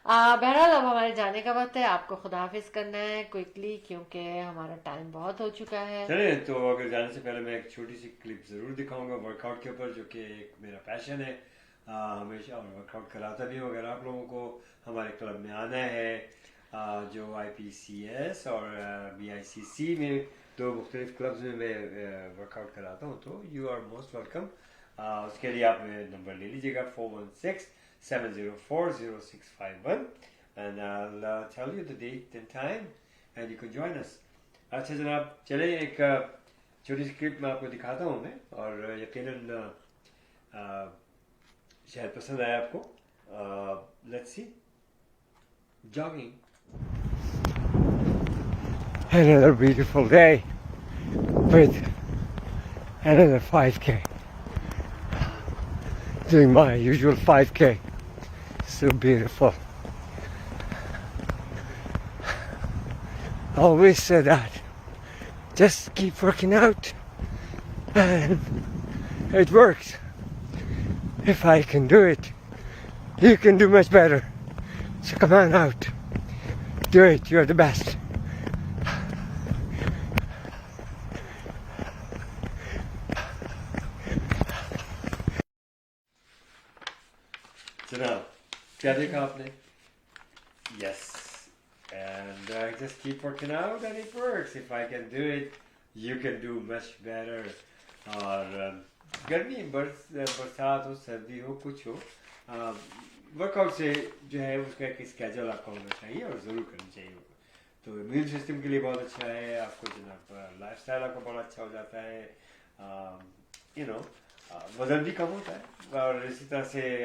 बहरहाल अब हमारे जाने का वक्त है, आपको खुदा हाफिज करना है क्विकली, क्योंकि हमारा टाइम बहुत हो चुका है। चलिए, तो अगर जाने से पहले मैं एक छोटी सी क्लिप ज़रूर दिखाऊंगा वर्कआउट के ऊपर, जो कि एक मेरा पैशन है हमेशा, और वर्कआउट कराता भी हूँ। अगर आप लोगों को हमारे क्लब में आना है, जो IPCS और BICC में, दो मुख्तलिफ क्लब्स में मैं वर्कआउट कराता हूँ, तो यू आर मोस्ट वेलकम। उसके लिए आप नंबर ले लीजिएगा 416-704-0651 and I'll tell you the date and time and you can join us. अच्छा जनाब, चले एक छोटी सी क्लिप मैं आपको दिखाता हूँ मैं, और यकीनन शायद पसंद आया आपको। Let's see, jogging. Another beautiful day with another 5K. Doing my usual 5K. So beautiful. I always say that. Just keep working out. And it works. If I can do it, you can do much better. So come on out. Do it. You're the best. जनाब, क्या देखा आपने? Yes, and just keep working out and it works. If I can do it, you can do much better. और गर्मी, बरसात हो, सर्दी हो, कुछ हो, वर्कआउट से जो है उसका एक स्केड्यूल आपका होना चाहिए और ज़रूर करनी चाहिए। तो इम्यून सिस्टम के लिए बहुत अच्छा है, आपको जनाब लाइफस्टाइल आपका बहुत अच्छा हो जाता है, यू नो, वजन भी कम होता है, और इसी तरह से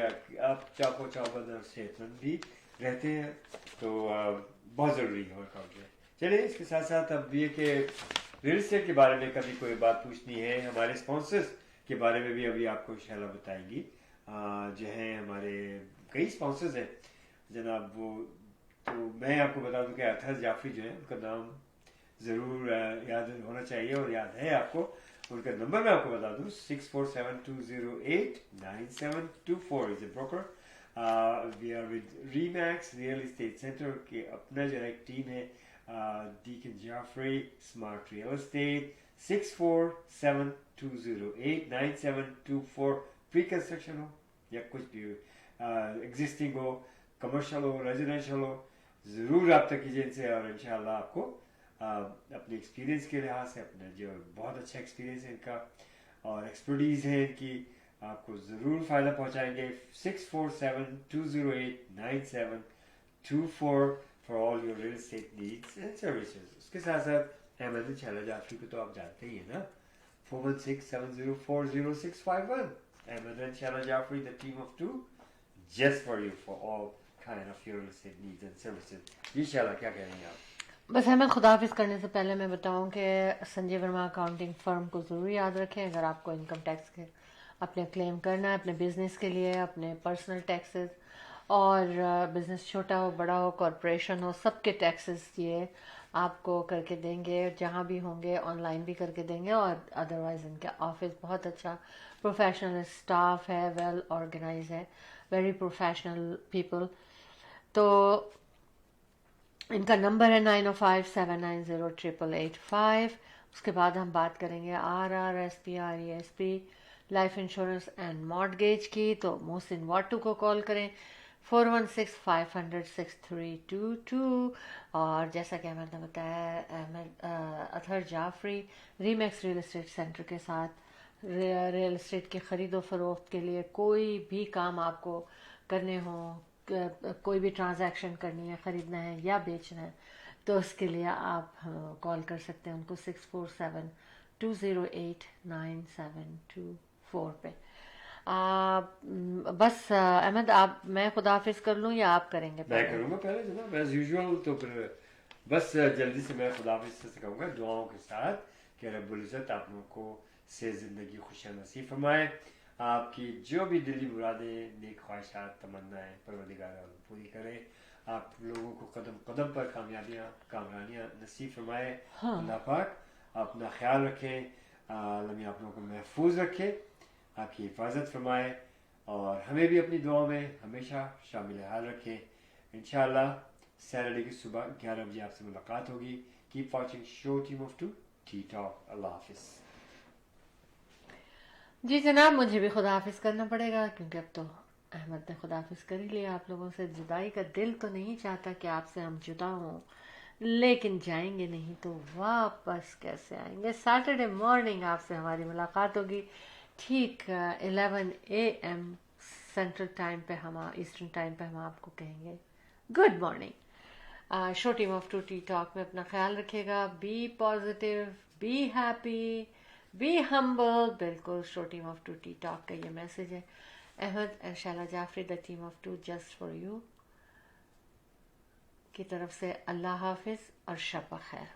आप चाको चौबंद और सेहतमंद भी रहते हैं। तो बहुत ज़रूरी है वर्कआउट में। चलिए, इसके साथ साथ अब ये कि रियल एस्टेट के बारे में कभी कोई बात पूछनी है, हमारे स्पॉन्सर्स के बारे में भी अभी आपको इंशाल्लाह बताएंगी। जो हैं हमारे कई स्पॉन्सर्स हैं जनाब, वो तो मैं आपको बता दूं कि अतहर जाफरी जो है, उनका नाम ज़रूर याद होना चाहिए और याद है आपको। उनका नंबर मैं आपको बता दूं 6472089724 is a broker. We are with remax real estate center के अपना जो है एक टीम है, डीकन Jafri smart real estate 6472089724। Pre construction हो या कुछ भी हो, एग्जिस्टिंग हो, कमर्शियल हो, रेजिडेंशियल हो, ज़रूर रब्ता कीजिए इनसे और इंशाल्लाह आपको अपने एक्सपीरियंस के लिहाज से, अपना जो बहुत अच्छा एक्सपीरियंस है इनका और एक्सपर्टीज़ है इनकी, आपको ज़रूर फ़ायदा पहुंचाएंगे। 6472089724 for all your real estate needs and services. उसके साथ साथ अहमद एंड शैला जाफरी को तो आप जानते ही हैं ना, 416-704-0651. Ahmed and Shahla Jafri, the team of two, just for you, for all kind of your real estate needs and services. जी शैला क्या कह रही हैं आप? बस अहमद, खुदाफिज करने से पहले मैं बताऊं कि संजय वर्मा अकाउंटिंग फर्म को ज़रूर याद रखें अगर आपको इनकम टैक्स के अपने क्लेम करना है, अपने बिजनेस के लिए, अपने पर्सनल टैक्सेस, और बिजनेस छोटा हो बड़ा हो कॉरपोरेशन हो, सबके टैक्सेस ये आपको करके देंगे, जहाँ भी होंगे ऑनलाइन भी करके देंगे, और अदरवाइज़ इनका ऑफिस बहुत अच्छा प्रोफेशनल स्टाफ है, वेल ऑर्गेनाइज है, वेरी प्रोफेशनल पीपल. तो इनका नंबर है 9057908885. उसके बाद हम बात करेंगे RRSP RESP life insurance and mortgage की. तो मोहसिन वाटू को कॉल करें 416-500-6322. और जैसा कि अहमद ने बताया, Athar Jafri remax real estate center के साथ रियल एस्टेट की ख़रीदो फरोख्त के लिए कोई भी काम आपको करने हो, कोई भी ट्रांजैक्शन करनी है, ख़रीदना है या बेचना है, तो उसके लिए आप कॉल कर सकते हैं उनको 647-208-9724 पे. बस अहमद, आप, मैं खुदाफिज कर लूँ या आप करेंगे? मैं करूँगा पहले जनाब, एज यूजुअल. तो फिर बस जल्दी से मैं खुदाफिज से कहूँगा दुआओं के साथ कि रब्बुल इज़्ज़त आप लोगों को से ज़िंदगी खुशियाँ नसीब फरमाए. आपकी जो भी दिली मुरादें, नेक ख्वाहिशात, तमन्नाएं परवरदिगार पूरी करे. आप लोगों को कदम कदम पर कामयाबियाँ, कामरानियाँ नसीब फरमाए. अल्लाह पाक अपना ख्याल रखें, आलमी आप लोगों को महफूज रखे, आपकी हिफाजत फरमाए, और हमें भी अपनी दुआ में हमेशा शामिल हाल रखें. इंशाअल्लाह सैटरडे की सुबह 11 बजे आपसे मुलाकात होगी. Keep watching show team of two tea talk. अल्लाह हाफिज़. जी जनाब, मुझे भी खुदाफिज करना पड़ेगा क्योंकि अब तो अहमद ने खुदाफिज कर ही लिया. आप लोगों से जुदाई का दिल तो नहीं चाहता कि आपसे हम जुदा हों, लेकिन जाएंगे नहीं तो वापस कैसे आएंगे. सैटरडे मॉर्निंग आपसे हमारी मुलाकात होगी ठीक 11 AM सेंट्रल टाइम पे, हम ईस्टर्न टाइम पे हम आपको कहेंगे good morning. Show team of two tea talk में अपना ख्याल रखिएगा. Be positive, be happy, be humble. बिल्कुल show team of two tea talk का ये मैसेज है. Ahmad and Shaila Jafri, the team of two just for you की तरफ से अल्लाह हाफिज और शब खैर.